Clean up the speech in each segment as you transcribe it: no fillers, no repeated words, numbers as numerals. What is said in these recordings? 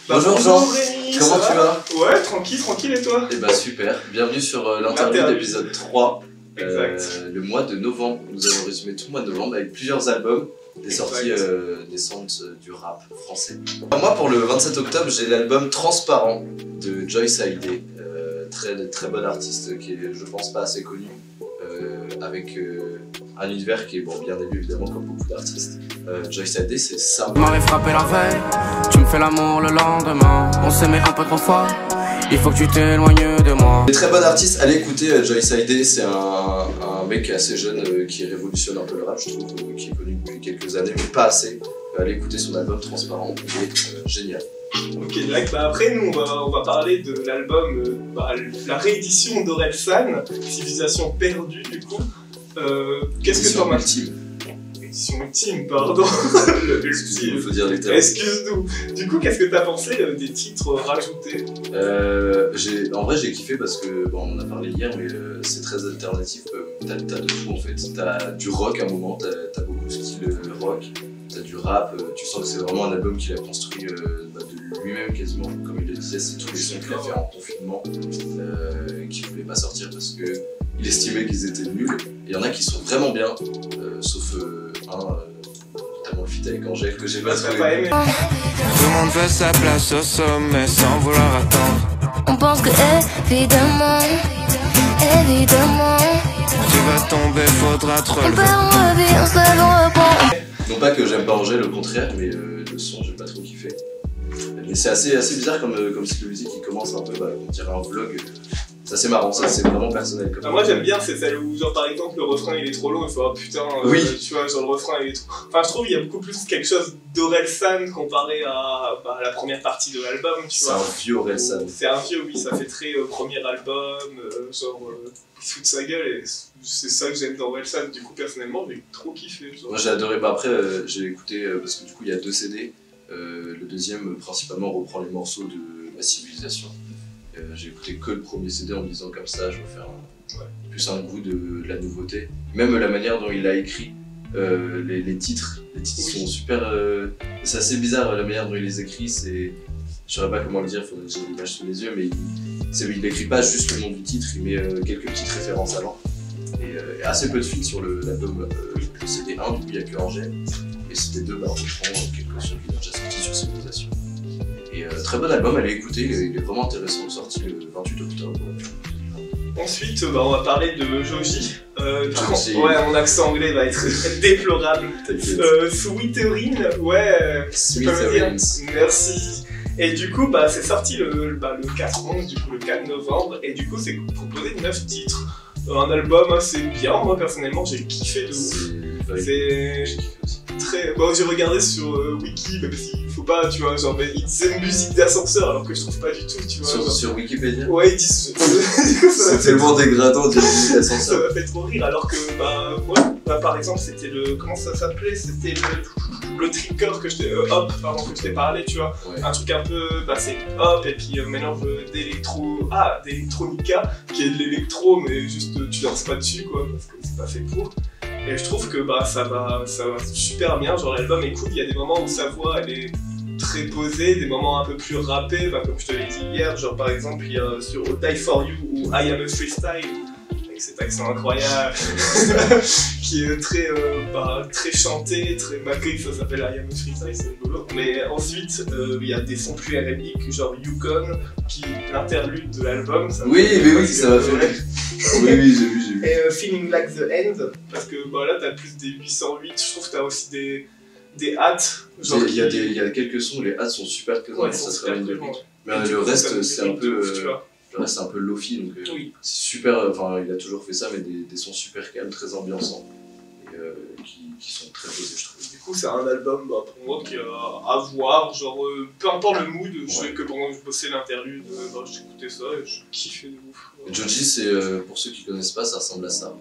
Bonjour Jean, Rémi, comment tu vas? Ouais, tranquille et toi? Eh bah super, bienvenue sur l'interview d'épisode 3, le mois de novembre. Nous allons résumer tout le mois de novembre avec plusieurs albums, des sorties décentes du rap français. Alors moi pour le 27 octobre j'ai l'album Transparent de Joyce Hallyday, très bon artiste qui est je pense pas assez connu, avec un univers qui est bien élevé évidemment comme beaucoup d'artistes. Joyce Hallyday c'est ça. M'aurait frappé la veille, tu me fais l'amour le lendemain. On s'aimait un peu trop fort, il faut que tu t'éloignes de moi. Des très bon artiste, allez écouter Joyce Hallyday, c'est un mec assez jeune qui révolutionne un peu le rap je trouve, qui est connu depuis quelques années mais pas assez. Allez écouter son album Transparent, il est génial. Ok, après nous on va parler de l'album, la réédition d'Orelsan, Civilisation perdue du coup. Qu'est-ce que t'en as? Édition ultime, pardon. Il faut dire les termes. Excuse-nous. Du coup, qu'est-ce que t'as pensé des titres rajoutés? En vrai j'ai kiffé parce que, on en a parlé hier mais c'est très alternatif, t'as de tout en fait. T'as du rock à un moment, t'as beaucoup de style rock. T'as du rap, tu sens que c'est vraiment un album qu'il a construit de lui-même quasiment, comme il le disait, c'est tous les sons qu'il a fait en confinement, qu'il voulait pas sortir parce qu'il estimait qu'ils étaient nuls, et il y en a qui sont vraiment bien, sauf notamment le feat avec Angèle que j'ai pas trop aimé. Tout le monde veut sa place au sommet sans vouloir attendre. On pense que évidemment, Tu vas tomber, faudra te on relever. perd, on revient, on se lève, on reprend. Non pas que j'aime pas Angèle, au contraire, mais le son j'ai pas trop kiffé. Mais c'est assez bizarre comme style de musique qui commence un peu, on dirait un vlog. C'est assez marrant, ça c'est vraiment personnel. Moi j'aime bien, c'est celle où genre par exemple le refrain il est trop long, il faut oh putain, oui. Tu vois, genre le refrain il est trop... Enfin je trouve il y a beaucoup plus quelque chose d'Orelsan comparé à la première partie de l'album, tu vois. C'est un vieux Orelsan. C'est un vieux, oui, ça fait très premier album, il se fout de sa gueule et c'est ça que j'aime dans Orelsan, du coup personnellement j'ai trop kiffé. Genre. Moi j'ai adoré, après j'ai écouté parce que du coup il y a 2 CD, le deuxième principalement reprend les morceaux de la civilisation. J'ai écouté que le premier CD en me disant comme ça je vais faire plus un goût de la nouveauté. Même la manière dont il a écrit les titres sont super... c'est assez bizarre la manière dont il les écrit, c'est... Je saurais pas comment le dire, faudrait que j'ai l'image sous les yeux, mais il écrit pas juste le nom du titre, il met quelques petites références avant. Et assez peu de feats sur l'album, le CD 1, du coup il n'y a que Angèle. Et CD 2, on reprend quelques sons qui ont déjà sorti sur Civilisation. Et très bon album, allez écouter, il est vraiment intéressant, sorti le 28 octobre. Ensuite, on va parler de Joji. Mon accent anglais va être déplorable. Sweeterine, Sweeterine. Merci. Et du coup, c'est sorti le 4 du coup, le 4 novembre, et du coup, c'est proposé 9 titres. Un album assez bien, moi personnellement, j'ai kiffé de ouf. C'est très... j'ai regardé sur Wiki, même s'il faut pas, tu vois, genre, il disait musique d'ascenseur, alors que je trouve pas du tout, tu vois. Sur Wikipédia? Ouais, ils disent... C'est tellement dégradant de dire musique d'ascenseur. Ça m'a fait trop rire, alors que, moi, par exemple, c'était le... Comment ça s'appelait? C'était le trigger que je t'ai parlé, tu vois. Ouais. Un truc un peu... c'est hop, et puis mélange d'electronica, qui est de l'électro, mais juste tu danses pas dessus, quoi, parce que c'est pas fait pour. Et je trouve que ça va super bien, genre l'album est cool, il y a des moments où sa voix elle est très posée, des moments un peu plus rappés, comme je te l'ai dit hier, genre par exemple il y a sur Die For You ou I Am A Freestyle, avec cet accent incroyable, qui est très chanté, très maqué, ça s'appelle I Am A Freestyle, c'est rigolo. Mais ensuite il y a des sons plus RB genre Yukon, qui est l'interlude de l'album. Oui, ça m'a fait rire. Oui, j'ai vu. Et Feeling Like The End, parce que là t'as plus des 808, je trouve que t'as aussi des hâtes. Il y a quelques sons où les hâtes sont super présentes, ça se réveille de rythme. Mais le reste c'est un peu... Le reste c'est un peu lofi, donc c'est super, il a toujours fait ça, mais des sons super calmes, très ambiançants, et qui sont très posés, je trouve. Du coup c'est un album pour moi qui est à voir, genre peu importe le mood, je sais que pendant que je bossais l'interlude, j'écoutais ça et je kiffais de ouf. Joji, c'est pour ceux qui connaissent pas, ça ressemble à ça.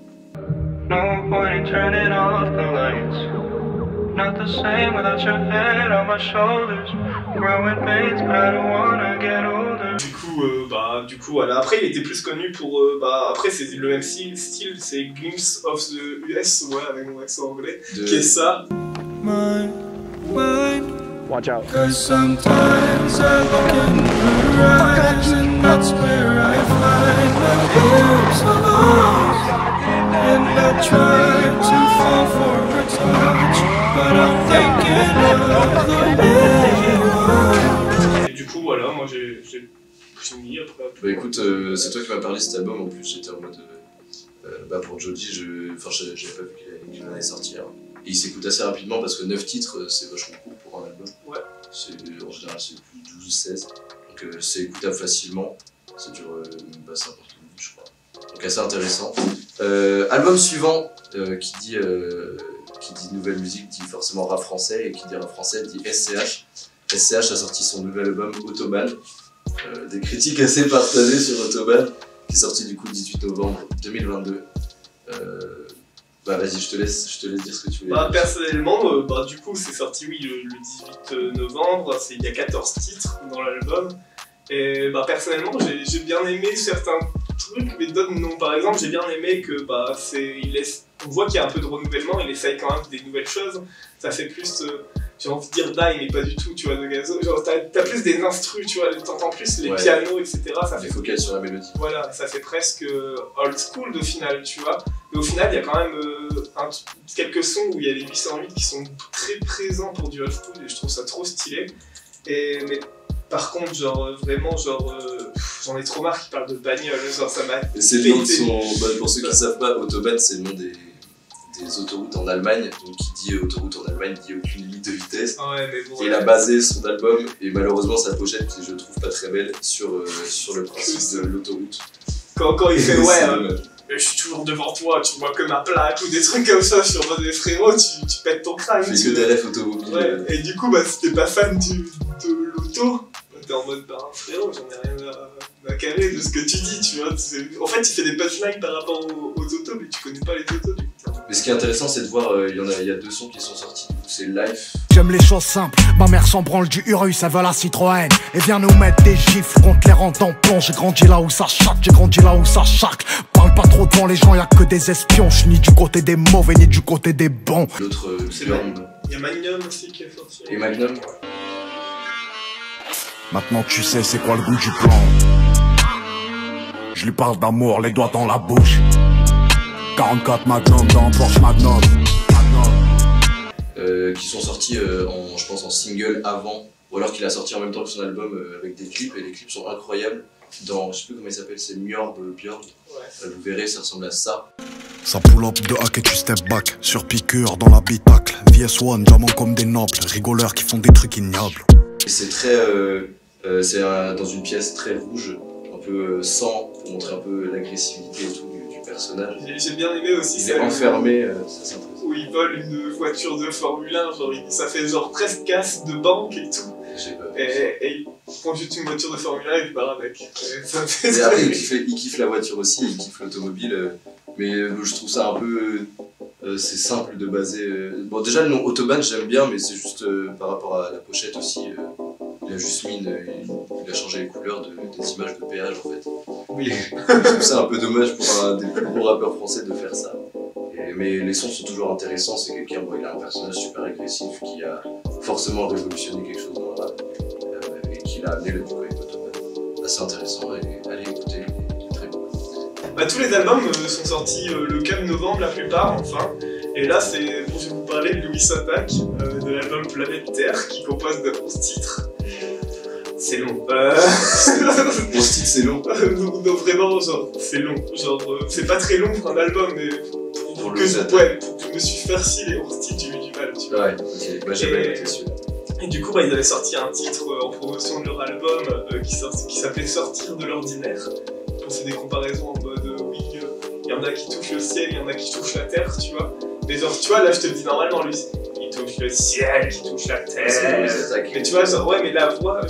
No point in turning off the lights. Not the same without your head on my shoulders. Growing pains, but I don't wanna get older. Du coup, voilà. Après, il était plus connu pour. Après, c'est le même style, c'est Glimpse of the US, avec mon accent anglais, qui est ça. Mine, Watch out. Cause sometimes I look in the horizon, that's where I find my ears alone. And I try to fall for her touch, but I'm thinking of the big one. Et du coup, voilà, moi j'ai fini après. Bah écoute, c'est toi qui m'as parlé de cet album, en plus j'étais en mode... bah pour Joji, j'avais pas vu qu'il allait sortir. Et il s'écoute assez rapidement parce que 9 titres, c'est vachement court pour un album. Ouais. En général, c'est plus 12-16. Donc c'est écoutable facilement. Ça dure 50 minutes, je crois. Donc assez intéressant. Album suivant, qui dit nouvelle musique, dit forcément rap français. Et qui dit rap français, dit SCH. SCH a sorti son nouvel album Autobahn. Des critiques assez partagées sur Autobahn, qui est sorti du coup le 18 novembre 2022. Bah vas-y, je te laisse dire ce que tu voulais dire. Personnellement, du coup c'est sorti le 18 novembre, il y a 14 titres dans l'album. Et personnellement j'ai bien aimé certains trucs, mais d'autres non. Par exemple j'ai bien aimé que on voit qu'il y a un peu de renouvellement, il essaye quand même des nouvelles choses. Ça fait plus, j'ai envie de dire die, mais pas du tout, tu vois, de Gazo. Genre t'as plus des instrus, tu vois, t'entends plus les pianos, etc. Ça fait focus sur la mélodie. Voilà, ça fait presque old school au final, tu vois. Mais au final, il y a quand même quelques sons où il y a les 808 qui sont très présents pour du old school et je trouve ça trop stylé. Mais par contre, vraiment, j'en ai trop marre qu'ils parlent de bagnole, genre ça m'a... C'est le nom de son... pour ceux qui ne savent pas, Autobahn, c'est le nom des autoroutes en Allemagne. Donc qui dit autoroute en Allemagne dit aucune limite de vitesse. Ouais, mais bon, et il a basé son album, et malheureusement sa pochette, que je trouve pas très belle, sur le principe de l'autoroute. Quand il fait je suis toujours devant toi, tu vois que ma plaque ou des trucs comme ça sur des frérots, tu pètes ton crâne. Je fais que des refs automobiles. Ouais. Et du coup, si t'es pas fan de l'auto, t'es en mode frérot, j'en ai rien à carrer de ce que tu dis, tu vois. En fait, il fait des punchlines par rapport aux autos, mais tu connais pas les autos du coup. Mais ce qui est intéressant, c'est de voir, il y a 2 sons qui sont sortis, du coup c'est Life. J'aime les choses simples, ma mère s'en branle du Urus, elle veut la Citroën. Et vient nous mettre des gifles contre les rentes en plomb. J'ai grandi là où ça chatte, j'ai grandi là où ça chacle. Parle pas trop devant les gens, y'a que des espions. J'suis ni du côté des mauvais, ni du côté des bons. L'autre, c'est Magnum. Il y a Magnum aussi qui est sorti. Et Magnum. Maintenant tu sais c'est quoi le goût du plan. Je lui parle d'amour, les doigts dans la bouche. 44 Magnum dans Porsche Magnum. Qui sont sortis je pense en single avant, ou alors qu'il a sorti en même temps que son album avec des clips, et les clips sont incroyables. Dans, je sais plus comment il s'appelle, c'est Björn. Vous verrez, ça ressemble à ça. Ça pull up de hack et tu step back. Sur piqûre dans l'habitacle. VS1, diamant comme des nobles. Rigoleurs qui font des trucs ignobles. Et c'est très... c'est dans une pièce très rouge, un peu sang, pour montrer un peu l'agressivité et tout du personnage. J'ai bien aimé aussi ça. Il est enfermé, ça c'est intéressant. Où il vole une voiture de Formule 1, ça fait presque casse de banque et tout. Et il prend juste une voiture de Formule 1 et il part avec. Et après il kiffe la voiture aussi, il kiffe l'automobile. Mais je trouve ça un peu... c'est simple de baser... Bon déjà le nom Autobahn j'aime bien, mais c'est juste par rapport à la pochette aussi. Il a juste mis il a changé les couleurs des images de péage en fait. Oui. Je trouve ça un peu dommage pour un des plus gros rappeurs français de faire ça. Mais les sons sont toujours intéressants, c'est quelqu'un, il a un personnage super agressif qui a forcément révolutionné quelque chose dans le rap et qui l'a amené le coup avec Autobahn. Assez intéressant et allez écouter, il est très bon. Tous les albums sont sortis le 4 novembre la plupart enfin. Et là je vais vous parler de Louis Attack, de l'album Planète Terre qui compose de 11 titres. C'est long. 11 titres c'est long. Non vraiment c'est long. C'est pas très long pour un album mais pour que je me suis farci les 11 titres du mal, tu vois. Ouais, ok, j'avais été celui-là. Et du coup ils avaient sorti un titre en promotion de leur album qui s'appelait Sortir de l'ordinaire. C'est des comparaisons en mode il y en a qui touchent le ciel, il y en a qui touchent la terre, tu vois. Mais tu vois là je te le dis normalement lui, il touche le ciel, il touche la terre. Mais tu vois mais la voix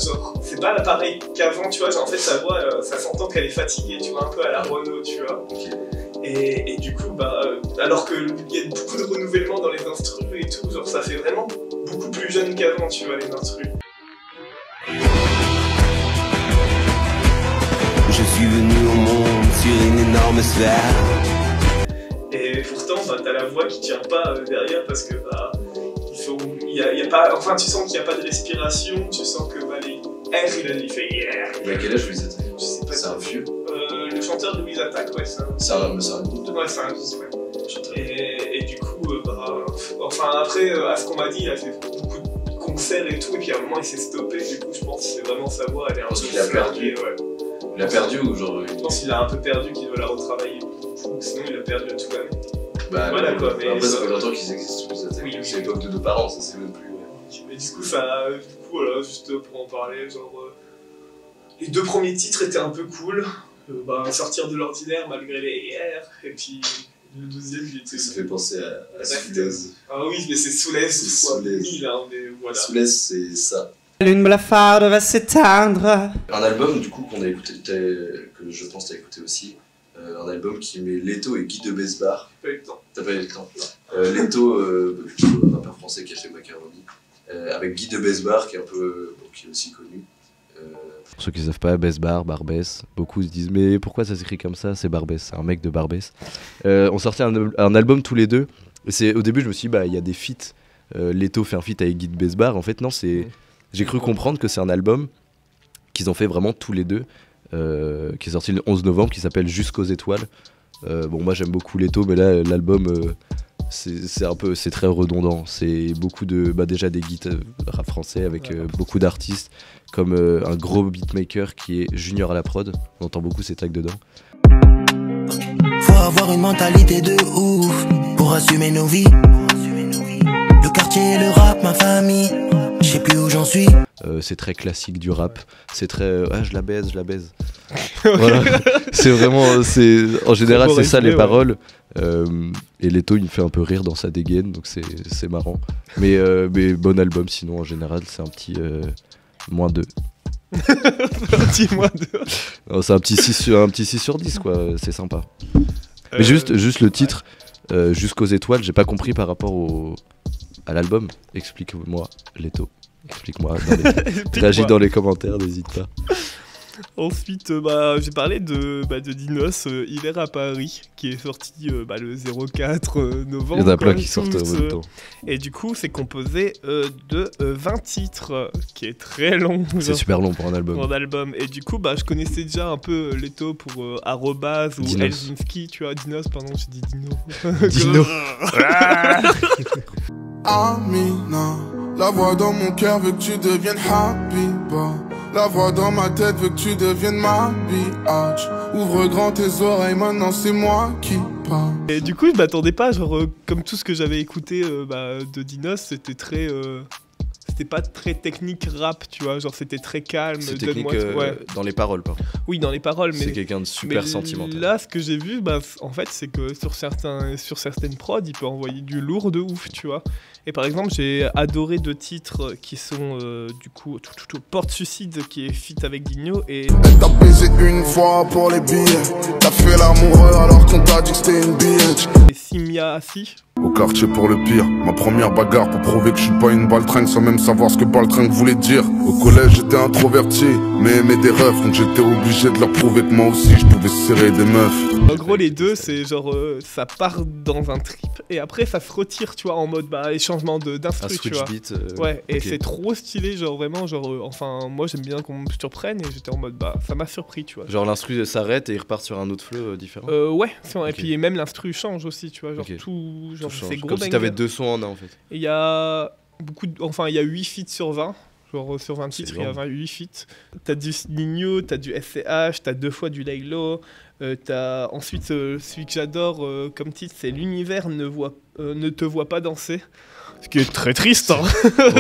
c'est pas pareil qu'avant, tu vois, en fait sa voix ça s'entend qu'elle est fatiguée, tu vois, un peu à la Renault, tu vois. Et du coup alors qu'il y a beaucoup de renouvellement dans les instrus et tout, ça fait vraiment beaucoup plus jeune qu'avant, tu vois, les instrus. Je suis venu au monde sur une énorme sphère. Et pourtant, t'as la voix qui tient pas derrière parce que il y y a pas, enfin tu sens qu'il n'y a pas de respiration, tu sens que bah, les R il fait yeah. Mais à quel âge Louise Attaque? Je sais pas. C'est un vieux. Le chanteur de Louise Attaque, ouais, c'est un groupe de... Ouais, c'est un groupe, ouais. Et du coup, bah, enfin après, à ce qu'on m'a dit, il a fait beaucoup de concerts et tout, et puis à un moment il s'est stoppé, du coup je pense que c'est vraiment sa voix, elle est un peu qu'il a perdu. Ouais. Il a perdu ou genre... Je pense qu'il a un peu perdu, qu'il doit la retravailler. Sinon il a perdu tout l'année. Bah voilà quoi. Mais après ça fait longtemps qu'ils existent, Louise Attaque. Oui. C'est l'époque de nos parents, ça c'est même plus... Mais du coup, voilà, juste pour en parler, genre... les 2 premiers titres étaient un peu cool. Bah, sortir de l'ordinaire malgré les R, et puis le 12e il était... Ça fait penser à Soulaise. Ah oui, mais c'est Soulaise fois 1000, hein, mais voilà. Soulaise, c'est ça. Lune blafarde va s'éteindre. Un album du coup qu'on a écouté, que je pense t'as écouté aussi, un album qui met Leto et Guy de Besbar. J'ai pas eu le temps. T'as pas eu le temps? Leto, un rappeur français qui a fait Macaroni, avec Guy de Besbar qui est un peu, qui est aussi connu. Pour ceux qui ne savent pas, Besbar, Barbès, beaucoup se disent mais pourquoi ça s'écrit comme ça? C'est Barbès, c'est un mec de Barbès. On sortait un album tous les deux. Et au début je me suis dit bah il y a des feats. Leto fait un feat avec Guy de Besbar. En fait non, j'ai cru comprendre que c'est un album qu'ils ont fait vraiment tous les deux, qui est sorti le 11 novembre, qui s'appelle Jusqu'aux étoiles. Bon moi j'aime beaucoup Leto, mais là l'album c'est très redondant. C'est beaucoup de déjà des guitares rap français avec beaucoup d'artistes, comme un gros beatmaker qui est Junior à la prod. On entend beaucoup ses tracks dedans. Faut avoir une mentalité de ouf pour assumer nos vies. Le quartier, le rap, ma famille, je sais plus où j'en suis. C'est très classique du rap. C'est très je la baise. Voilà. C'est vraiment, en général c'est ça les paroles. Et Leto il me fait un peu rire dans sa dégaine, donc c'est marrant. Mais bon album sinon en général c'est un petit -2. Un petit -2. C'est un petit 6 sur 10 quoi, c'est sympa. Mais juste le titre, Jusqu'aux étoiles, j'ai pas compris par rapport à l'album. Explique-moi Leto. Explique-moi. Réagis dans les commentaires, n'hésite pas. Ensuite, j'ai parlé de Dinos, Hiver à Paris, qui est sorti le 04 novembre. Il y en a plein qui sortent en même temps. Et du coup, c'est composé de 20 titres, qui est très long. C'est super long pour un album. Et du coup, je connaissais déjà un peu Leto pour Arrobase ou Dinos. Helsinki, tu vois, Dinos, pardon, j'ai dit Dino. Dino. Amina, la voix dans mon cœur veut que tu deviennes Habiba. La voix dans ma tête veut que tu deviennes ma biatch. Ouvre grand tes oreilles, maintenant c'est moi qui parle. Et du coup, je m'attendais pas, comme tout ce que j'avais écouté de Dinos, c'était très... c'était pas très technique rap, tu vois, genre c'était très calme. C'est technique dans les paroles, par contre. Oui, dans les paroles, mais... C'est quelqu'un de super sentimental. Là, ce que j'ai vu, en fait, c'est que sur certaines prods, il peut envoyer du lourd de ouf, tu vois. Et par exemple, j'ai adoré 2 titres qui sont, du coup, Porte Suicide, qui est feat avec Digno, et... Elle t'a baisé une fois pour les billets. T'as fait l'amoureux alors qu'on t'a dit que c'était une bitch. Et Simia Assi. Au quartier pour le pire, ma première bagarre pour prouver que je suis pas une baltringue sans même savoir ce que baltringue voulait dire. Au collège j'étais introverti, mais aimais des refs, donc j'étais obligé de leur prouver que moi aussi je pouvais serrer des meufs. En gros les deux c'est genre ça part dans un trip et après ça se retire tu vois en mode changement d'instru tu vois. Beat, ouais et c'est trop stylé genre vraiment enfin moi j'aime bien qu'on me surprenne et j'étais en mode ça m'a surpris tu vois. Genre l'instru s'arrête et il repart sur un autre flow différent. Ouais et puis même l'instru change aussi tu vois genre tout genre c'est gros. Comme si t'avais 2 sons en un en fait. Et il y a il y a 8 feats sur 20. Genre sur 20 titres, il y a 8 feats. T'as du Nino, t'as du SCH, t'as 2 fois du Laylo. T'as ensuite celui que j'adore comme titre, c'est L'univers ne te voit pas danser. Ce qui est très triste, hein.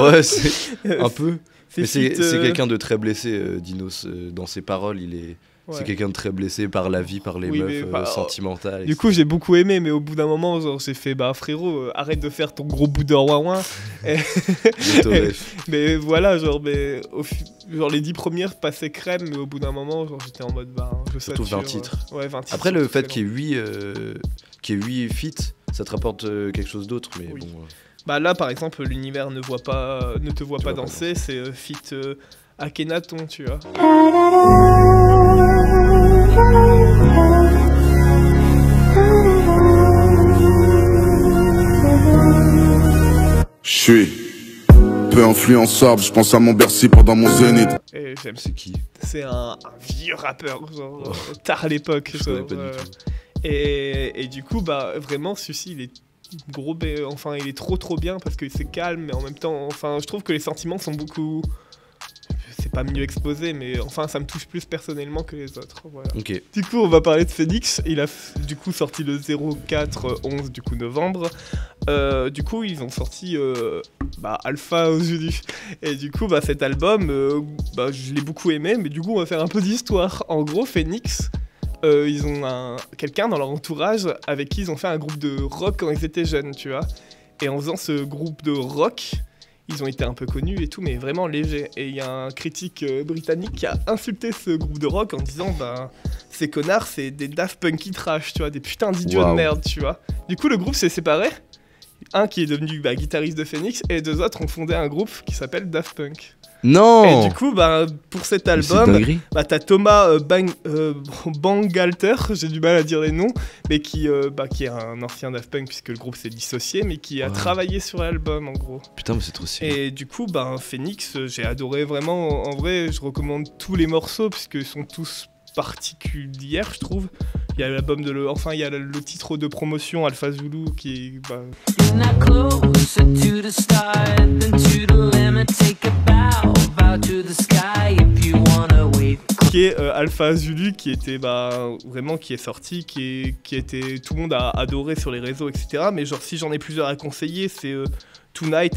Ouais, c'est un peu. Mais c'est feat, quelqu'un de très blessé, Dinos. Dans ses paroles, il est. Ouais. C'est quelqu'un de très blessé par la vie, par les meufs, sentimentales. Du coup, j'ai beaucoup aimé, mais au bout d'un moment, genre, j'ai fait frérot, arrête de faire ton gros bout de ouin. Mais voilà, genre les 10 premières passaient crème, mais au bout d'un moment, genre, j'étais en mode je sature. Surtout 20 titres. Ouais, 20 titres. Après, le fait qu'il y ait 8 feats, ça te rapporte quelque chose d'autre, mais oui. Bon. Là, par exemple, l'univers ne te voit pas danser, c'est feat Akhenaton, tu vois. Je suis peu influençable, je pense à mon Bercy pendant mon zénith. Et j'aime. C'est qui? C'est un vieux rappeur, genre tard à l'époque. Je connais pas du tout. Et du coup, bah vraiment, celui-ci, il est gros, enfin, il est trop bien parce que c'est calme, mais en même temps, enfin, je trouve que les sentiments sont beaucoup. C'est pas mieux exposé, mais enfin, ça me touche plus personnellement que les autres. Voilà. Ok. Du coup, on va parler de Phoenix. Il a du coup sorti le 04-11 du coup novembre. Du coup, ils ont sorti Alpha Zulu. Et du coup, cet album, je l'ai beaucoup aimé, mais du coup, on va faire un peu d'histoire. En gros, Phoenix, ils ont quelqu'un dans leur entourage avec qui ils ont fait un groupe de rock quand ils étaient jeunes, tu vois. Et en faisant ce groupe de rock, ils ont été un peu connus et tout, mais vraiment légers. Et il y a un critique britannique qui a insulté ce groupe de rock en disant ces connards, c'est des Daft Punky trash, tu vois, des putains d'idiots de merde, tu vois. Du coup, le groupe s'est séparé. Un qui est devenu guitariste de Phoenix et deux autres ont fondé un groupe qui s'appelle Daft Punk. Non. Et du coup, pour cet album, t'as Thomas Bangalter, j'ai du mal à dire les noms, mais qui est un ancien Daft Punk puisque le groupe s'est dissocié, mais qui a travaillé sur l'album en gros. Putain, mais c'est trop stylé. Et du coup, Phoenix, j'ai adoré vraiment. En vrai, je recommande tous les morceaux puisqu'ils sont tous particuliers, je trouve. Il y a l'album il y a le titre de promotion Alpha Zulu qui est Alpha Zulu qui était vraiment qui est sorti, qui était tout le monde a adoré sur les réseaux, etc. Mais genre si j'en ai plusieurs à conseiller, c'est Tonight.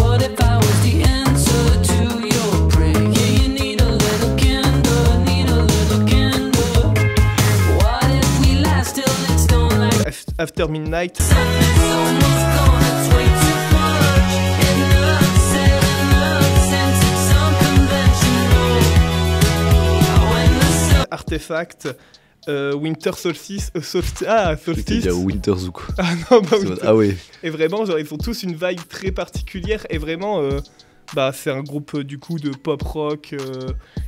After Midnight. Artefact, Winter Solstice, Solstice. Il y a Winter Zuko. Ah non, Winter. Ah ouais. Et vraiment, genre, ils ont tous une vibe très particulière et vraiment, c'est un groupe du coup de pop rock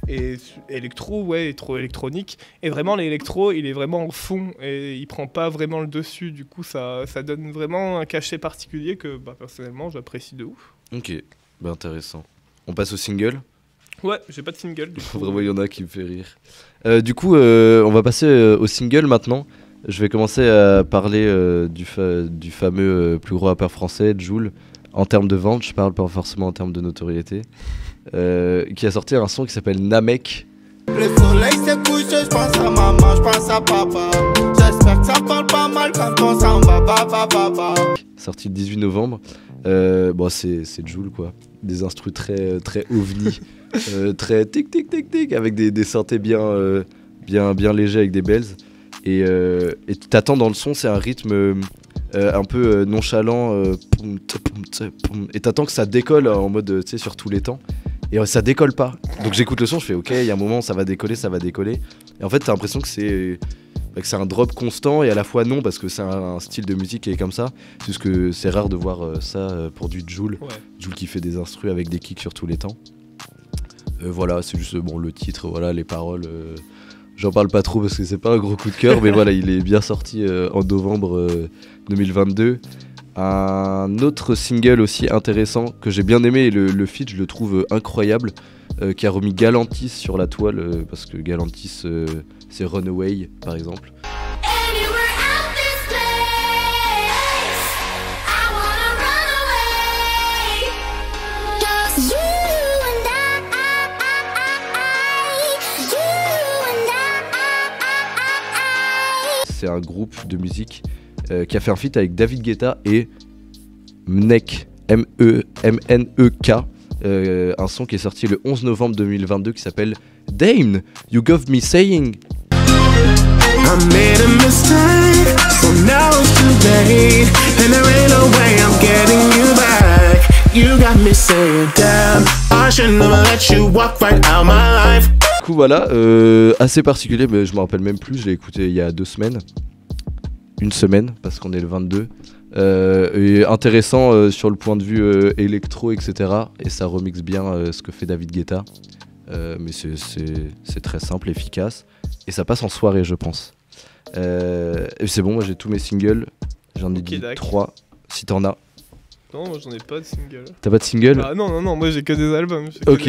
et électro, électronique. Et vraiment, l'électro, il est vraiment en fond et il prend pas vraiment le dessus. Du coup, ça donne vraiment un cachet particulier que personnellement, j'apprécie de ouf. Ok, intéressant. On passe au single. Ouais, j'ai pas de single. Du coup. Vraiment, il y en a qui me fait rire. Du coup, on va passer au single maintenant. Je vais commencer à parler du fameux plus gros rappeur français, Jul. En termes de vente, je parle pas forcément en termes de notoriété. Qui a sorti un son qui s'appelle Namek. Le soleil se couche, je pense à maman, je pense à papa. J'espère que ça parle pas mal quand on s'en va, Sorti le 18 novembre. C'est Jul quoi. Des instrus très ovni. Très tic tic tic tic avec des synthés bien légers avec des bells et t'attends dans le son, c'est un rythme un peu nonchalant et t'attends que ça décolle en mode tu sais sur tous les temps et ça décolle pas, donc j'écoute le son, je fais ok, il y a un moment ça va décoller et en fait t'as l'impression que c'est un drop constant et à la fois non parce que c'est un style de musique qui est comme ça, c'est juste que c'est rare de voir ça pour du Jul. Jul qui fait des instrus avec des kicks sur tous les temps. Voilà, c'est juste le titre, voilà, les paroles. J'en parle pas trop parce que c'est pas un gros coup de cœur, mais voilà, il est bien sorti en novembre 2022. Un autre single aussi intéressant que j'ai bien aimé et le feat, je le trouve incroyable, qui a remis Galantis sur la toile parce que Galantis, c'est Runaway par exemple. C'est un groupe de musique qui a fait un feat avec David Guetta et Mnek, M-E-M-N-E-K, un son qui est sorti le 11 novembre 2022 qui s'appelle Dame, You Got Me Saying. I made a mistake, so now it's too late, and there ain't no way I'm getting you back. You got me saying, damn, I should never let you walk right out my life. Du coup voilà, assez particulier, mais je me rappelle même plus, je l'ai écouté il y a 2 semaines. Une semaine, parce qu'on est le 22. Et intéressant sur le point de vue électro, etc. Et ça remixe bien ce que fait David Guetta. Mais c'est très simple, efficace. Et ça passe en soirée, je pense. Et c'est bon, moi j'ai tous mes singles. J'en ai dit 3, si t'en as. Non, moi j'en ai pas de single. T'as pas de single? Ah non, moi j'ai que des albums. Ok.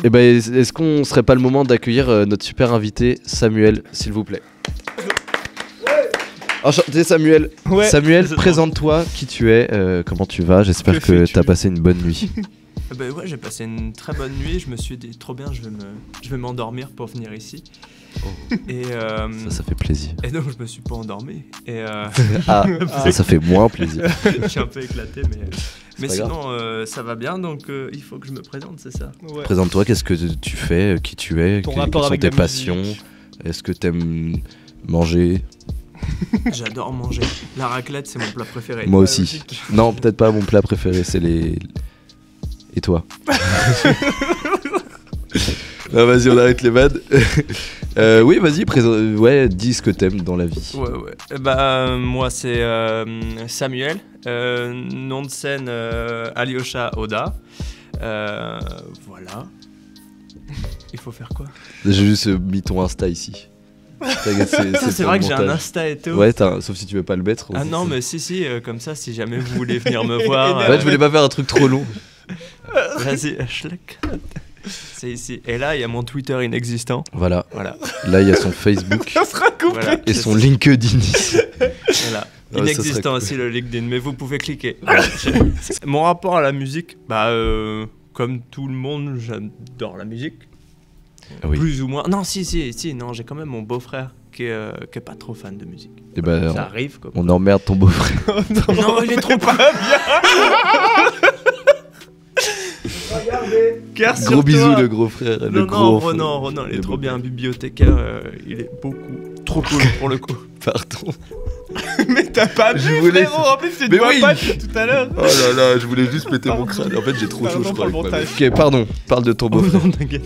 Et bah, est-ce qu'on serait pas le moment d'accueillir notre super invité Samuel, s'il vous plaît? Enchanté Samuel. Ouais. Samuel, présente-toi, qui tu es, comment tu vas? J'espère que t'as passé une bonne nuit. Bah ouais, j'ai passé une très bonne nuit. Je me suis dit trop bien, je vais m'endormir pour venir ici. Oh. Et ça fait plaisir. Et donc je me suis pas endormi. Et ça fait moins plaisir. Je suis un peu éclaté, mais sinon ça va bien. Donc il faut que je me présente, c'est ça. Ouais. Présente-toi, qu'est-ce que tu fais, qui tu es, ton quelles rapport sont avec tes la passions, est-ce que t'aimes manger? J'adore manger. La raclette, c'est mon plat préféré. Moi aussi. Non, peut-être pas mon plat préféré, c'est les... Et toi? Non, vas-y, on arrête les vannes. Oui, vas-y, dis ce que t'aimes dans la vie. Ouais. Bah, moi, c'est Samuel. Nom de scène, Alyosha Oda. Voilà. Il faut faire quoi? J'ai juste mis ton Insta ici. C'est vrai que j'ai un Insta et tout. Ouais, sauf si tu veux pas le mettre. Ah non, mais si, comme ça, si jamais vous voulez venir me voir. Ouais, je voulais pas faire un truc trop long. Vas-y, c'est ici. Et là, il y a mon Twitter inexistant. Voilà. Là, il y a son Facebook. Ça sera coupé. Voilà. Et son LinkedIn ici. Voilà. Inexistant aussi le LinkedIn, mais vous pouvez cliquer. Mon rapport à la musique, bah, comme tout le monde, j'adore la musique. Oui. Plus ou moins. Non, non, j'ai quand même mon beau-frère qui est pas trop fan de musique. Et bah, ça arrive quoi. On emmerde ton beau-frère. Non, il est trop pas bien. Regardez. Gros bisous le gros frère. Non, Ronan, il est trop bien. Bibliothécaire, il est trop cool pour le coup. Pardon. Mais t'as pas vu, frérot, en plus tu te vois pas depuis tout à l'heure. Oh là là, je voulais juste péter mon crâne. En fait, j'ai trop chaud, je crois. Ok, pardon, parle de ton beau-frère. Non, t'inquiète.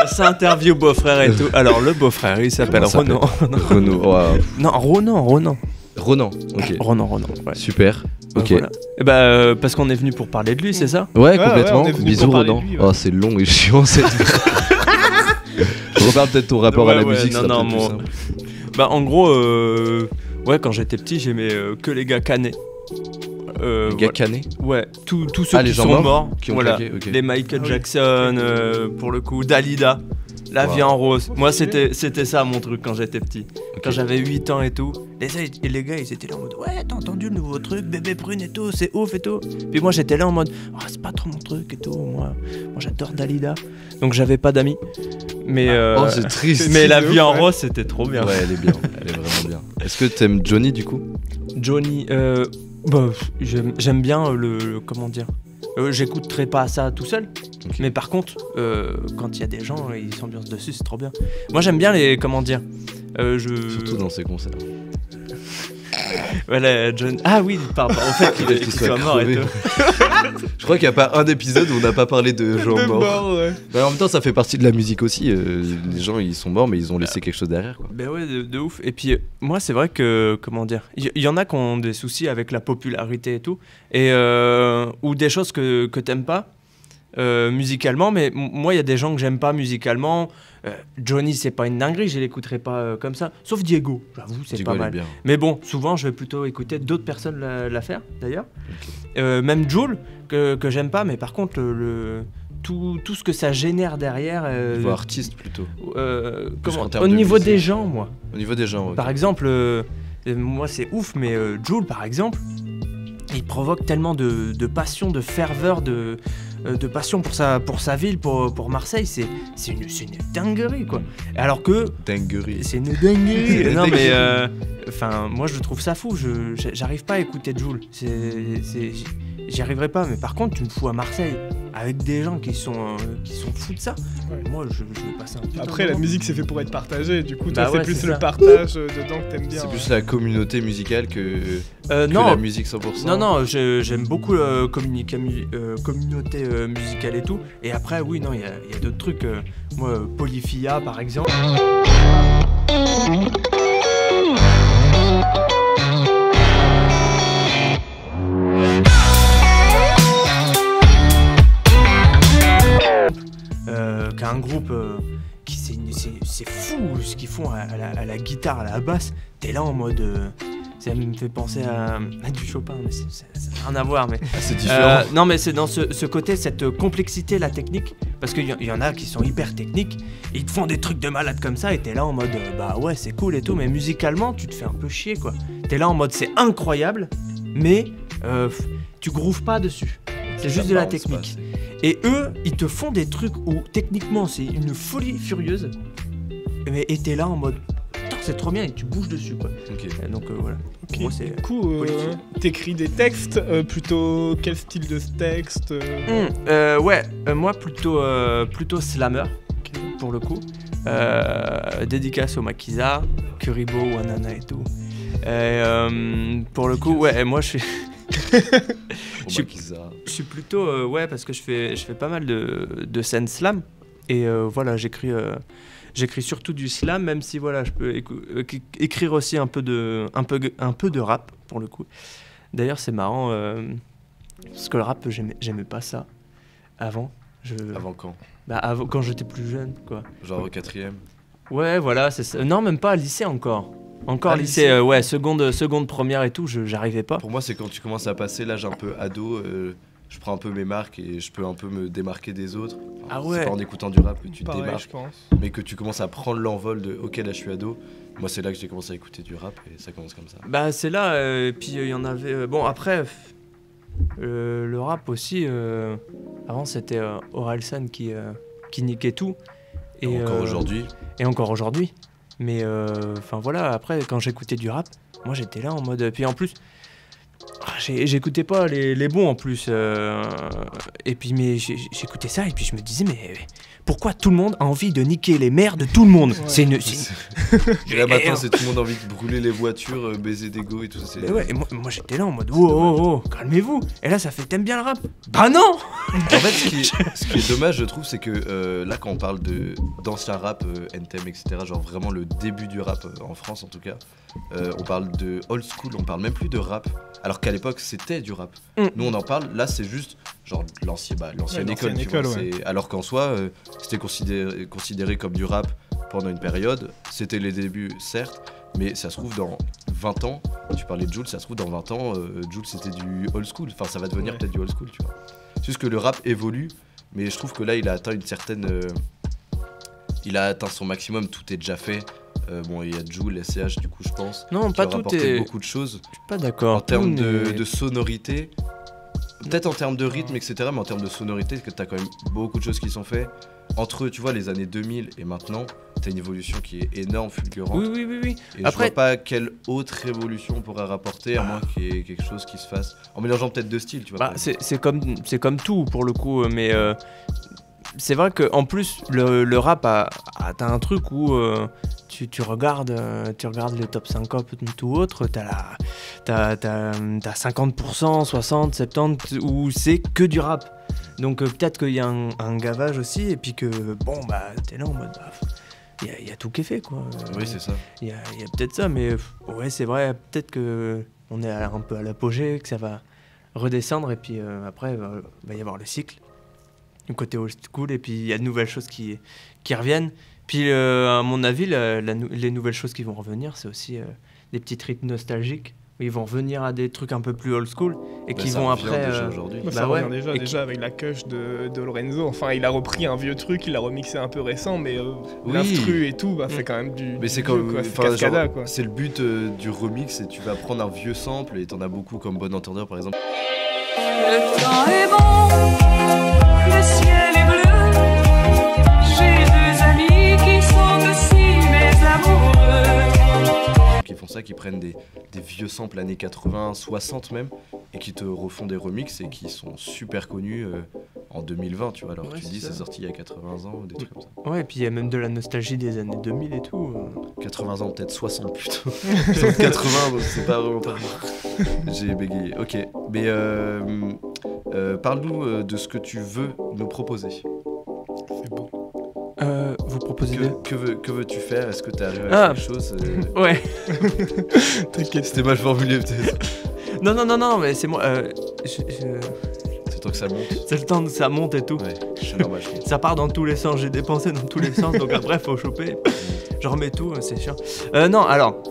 C'est interview beau-frère et tout. Alors, le beau-frère, il s'appelle Ronan. Non, Ronan. Ronan, ok. Ronan, ouais. Super, ok. Voilà. Et bah, parce qu'on est venu pour parler de lui, c'est ça? Ouais, complètement. Bisous, Ronan. Oh, c'est long et chiant cette. Je reparle peut-être ton rapport à la musique. Non, bah, en gros, ouais, quand j'étais petit, j'aimais que les gars canés. Les gars canés? Ouais, tous ceux qui sont morts. Qui ont voilà. claqué, okay. Les Michael Jackson, pour le coup, Dalida. La vie en rose. Moi, c'était ça mon truc quand j'étais petit. Okay. Quand j'avais 8 ans et tout. Et les gars, ils étaient là en mode ouais, t'as entendu le nouveau truc, bébé prune et tout, c'est ouf et tout. Puis moi, j'étais là en mode oh, c'est pas trop mon truc et tout. Moi j'adore Dalida. Donc j'avais pas d'amis. Mais oh, c'est triste. Mais la vie en rose, c'était trop bien. Ouais, elle est bien. Elle est vraiment bien. Est-ce que t'aimes Johnny du coup? Johnny, bah, j'aime bien le comment dire. J'écouterai pas ça tout seul, okay. Mais par contre, quand il y a des gens, ils s'ambiancent dessus, c'est trop bien. Moi j'aime bien les, comment dire, surtout dans ces concerts. Voilà, John. Ah oui, pardon, en fait, qu'il soit mort et tout. Je crois qu'il n'y a pas un épisode où on n'a pas parlé de gens morts. Ouais. Bah, en même temps, ça fait partie de la musique aussi. Les gens, ils sont morts, mais ils ont laissé quelque chose derrière, quoi. Ben ouais, de ouf. Et puis, moi, c'est vrai que, comment dire, il y en a qui ont des soucis avec la popularité et tout, et ou des choses que t'aimes pas musicalement. Mais moi, il y a des gens que j'aime pas musicalement. Johnny, c'est pas une dinguerie, je l'écouterai pas comme ça. Sauf Diego, j'avoue, c'est pas mal. Mais bon, souvent, je vais plutôt écouter d'autres personnes la faire, d'ailleurs. Okay. Même Jul, que j'aime pas, mais par contre, tout ce que ça génère derrière. Niveau artiste plutôt. Au niveau des gens, moi. Au niveau des gens, okay. Par exemple, moi, c'est ouf, mais Jul, par exemple, il provoque tellement de passion, de ferveur, de passion pour sa ville, pour Marseille, c'est une dinguerie quoi. Alors que dinguerie. C'est une dinguerie. Non mais enfin moi je trouve ça fou, j'arrive pas à écouter Jul. J'y arriverai pas, mais par contre tu me fous à Marseille avec des gens qui sont fous de ça. Ouais. Moi je vais passer un peu. Après la musique c'est fait pour être partagée, du coup toi c'est plus le partage dedans que t'aimes bien. C'est plus la communauté musicale que la musique 100%. Non, j'aime beaucoup la communauté musicale et tout. Et après oui non il y a d'autres trucs. Moi Polyphia par exemple. Qui a un groupe qui c'est fou ce qu'ils font à la guitare, à la basse. T'es là en mode Ça me fait penser à du Chopin, mais ça n'a rien à voir. Mais c'est différent. Non, mais c'est dans ce côté, cette complexité, la technique. Parce qu'il y en a qui sont hyper techniques, et ils te font des trucs de malade comme ça, et t'es là en mode bah ouais, c'est cool et tout, mais musicalement, tu te fais un peu chier quoi. T'es là en mode c'est incroyable, mais tu grooves pas dessus. C'est juste de la technique. Et eux, ils te font des trucs où techniquement c'est une folie furieuse, et t'es là en mode c'est trop bien et tu bouges dessus quoi. Donc voilà. Okay. Moi, c'est du coup, t'écris des textes, plutôt quel style de texte moi plutôt slammer pour le coup. Dédicace au Makiza, Kuribo, Wanana et tout. Pour le coup, ouais, moi je suis. Je suis plutôt parce que je fais pas mal de scènes slam et voilà, j'écris surtout du slam, même si voilà, je peux écrire aussi un peu de rap pour le coup. D'ailleurs, c'est marrant parce que le rap, j'aimais pas ça avant. Avant quand? Bah avant, quand j'étais plus jeune quoi. Genre au 4e. Ouais, voilà, c'est ça. Non, même pas à lycée encore. Lycée, seconde, première et tout, j'arrivais pas. Pour moi, c'est quand tu commences à passer l'âge un peu ado, je prends un peu mes marques et je peux un peu me démarquer des autres. Ah ouais. C'est pas en écoutant du rap que tu te Pareil, démarques, je pense. mais que tu commences à prendre l'envol de ok, là je suis ado. Moi, c'est là que j'ai commencé à écouter du rap et ça commence comme ça. Bah, c'est là, puis il y en avait. Bon, après, le rap aussi, avant c'était Orelsan qui niquait tout. Et encore aujourd'hui. Et encore aujourd'hui. Mais enfin voilà, après quand j'écoutais du rap, moi j'étais là en mode. Puis en plus, j'écoutais pas les bons en plus. Et puis mais j'écoutais ça et puis je me disais mais pourquoi tout le monde a envie de niquer les mères de tout le monde? Ouais. Et là maintenant c'est tout le monde a envie de brûler les voitures, baiser des go et tout ça. Ouais, et moi j'étais là en mode oh, calmez-vous. Et là ça fait t'aimes bien le rap? Bah non. En fait ce qui est dommage je trouve c'est que là quand on parle d'ancien rap, NTM etc, genre vraiment le début du rap en France en tout cas, on parle de old school, on parle même plus de rap. Alors qu'à l'époque c'était du rap. Nous on en parle, là c'est juste genre l'ancienne école, tu vois, ouais. Alors qu'en soi c'était considéré comme du rap pendant une période, c'était les débuts certes, mais ça se trouve dans 20 ans, tu parlais de Jul, ça se trouve dans 20 ans, Jul c'était du old school, enfin ça va devenir peut-être du old school, tu vois. C'est juste que le rap évolue, mais je trouve que là il a atteint une certaine... il a atteint son maximum, tout est déjà fait. Bon, il y a Jul, SCH du coup je pense. Non, pas tout est... beaucoup de choses. Je suis pas d'accord. En termes de sonorité, peut-être en termes de rythme, etc. Mais en termes de sonorité, que t'as quand même beaucoup de choses qui sont faites. Entre, tu vois, les années 2000 et maintenant, t'as une évolution qui est énorme, fulgurante. Oui. Et après... je vois pas quelle autre révolution on pourrait rapporter, à moins qu'il y ait quelque chose qui se fasse. En mélangeant peut-être deux styles, tu vois. Bah, c'est comme tout pour le coup, mais... c'est vrai qu'en plus, le rap a un truc où tu regardes les top 50 tout autre, t'as 50%, 60, 70 où c'est que du rap. Donc peut-être qu'il y a un gavage aussi, et puis que bon, bah t'es là en mode. Il y a tout qui est fait quoi. Oui, c'est ça. Il y a peut-être ça, mais ouais, c'est vrai, peut-être qu'on est un peu à l'apogée, que ça va redescendre, et puis après, va y avoir le cycle. Du côté old school, et puis il y a de nouvelles choses qui reviennent. Puis à mon avis, les nouvelles choses qui vont revenir, c'est aussi des petits rythmes nostalgiques, où ils vont revenir à des trucs un peu plus old school, et qui vont après... Déjà aujourd'hui. Ça revient déjà avec la cush de Lorenzo. Enfin, il a repris un vieux truc, il l'a remixé un peu récent, mais l'instru et tout, c'est quand même du... Mais c'est comme... Cascada, quoi. C'est le but du remix, et tu vas prendre un vieux sample, et t'en as beaucoup comme Bon Entendeur, par exemple. Le temps est bon, le ciel est bleu, j'ai deux amis qui sont aussi mes amoureux. Qui font ça, qui prennent des vieux samples années 80, 60 même, et qui te refont des remixes et qui sont super connus en 2020, tu vois. Alors tu dis c'est sorti il y a 80 ans, des trucs comme ça. Ouais, et puis il y a même de la nostalgie des années 2000 et tout. 80 ans, peut-être 60 plutôt. 80, donc c'est pas vraiment pas moi. J'ai bégayé. Ok, mais parle-nous de ce que tu veux nous proposer. C'est beau. Vous proposez que veux-tu faire? Est-ce que t'es arrivé à quelque chose Ouais. T'inquiète. C'était mal formulé peut-être. Non, mais c'est moi. C'est le temps que ça monte. C'est le temps que ça monte et tout. Ouais, c'est normal. Ça part dans tous les sens. J'ai dépensé dans tous les sens, donc après faut choper. Je remets tout, c'est chiant. Non, alors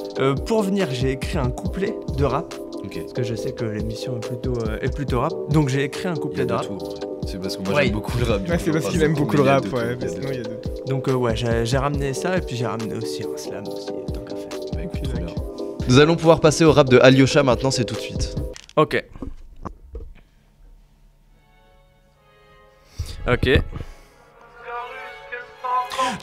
Pour venir, j'ai écrit un couplet de rap. Parce que je sais que l'émission est plutôt rap. Donc j'ai écrit un couplet de rap. C'est parce que moi j'aime beaucoup le rap. C'est parce qu'il aime beaucoup le rap, ouais. Mais sinon, il y a de tout. Donc ouais, j'ai ramené ça et puis j'ai ramené aussi un slam aussi, tant qu'à faire. Nous allons pouvoir passer au rap de Alyosha maintenant, c'est tout de suite. Ok.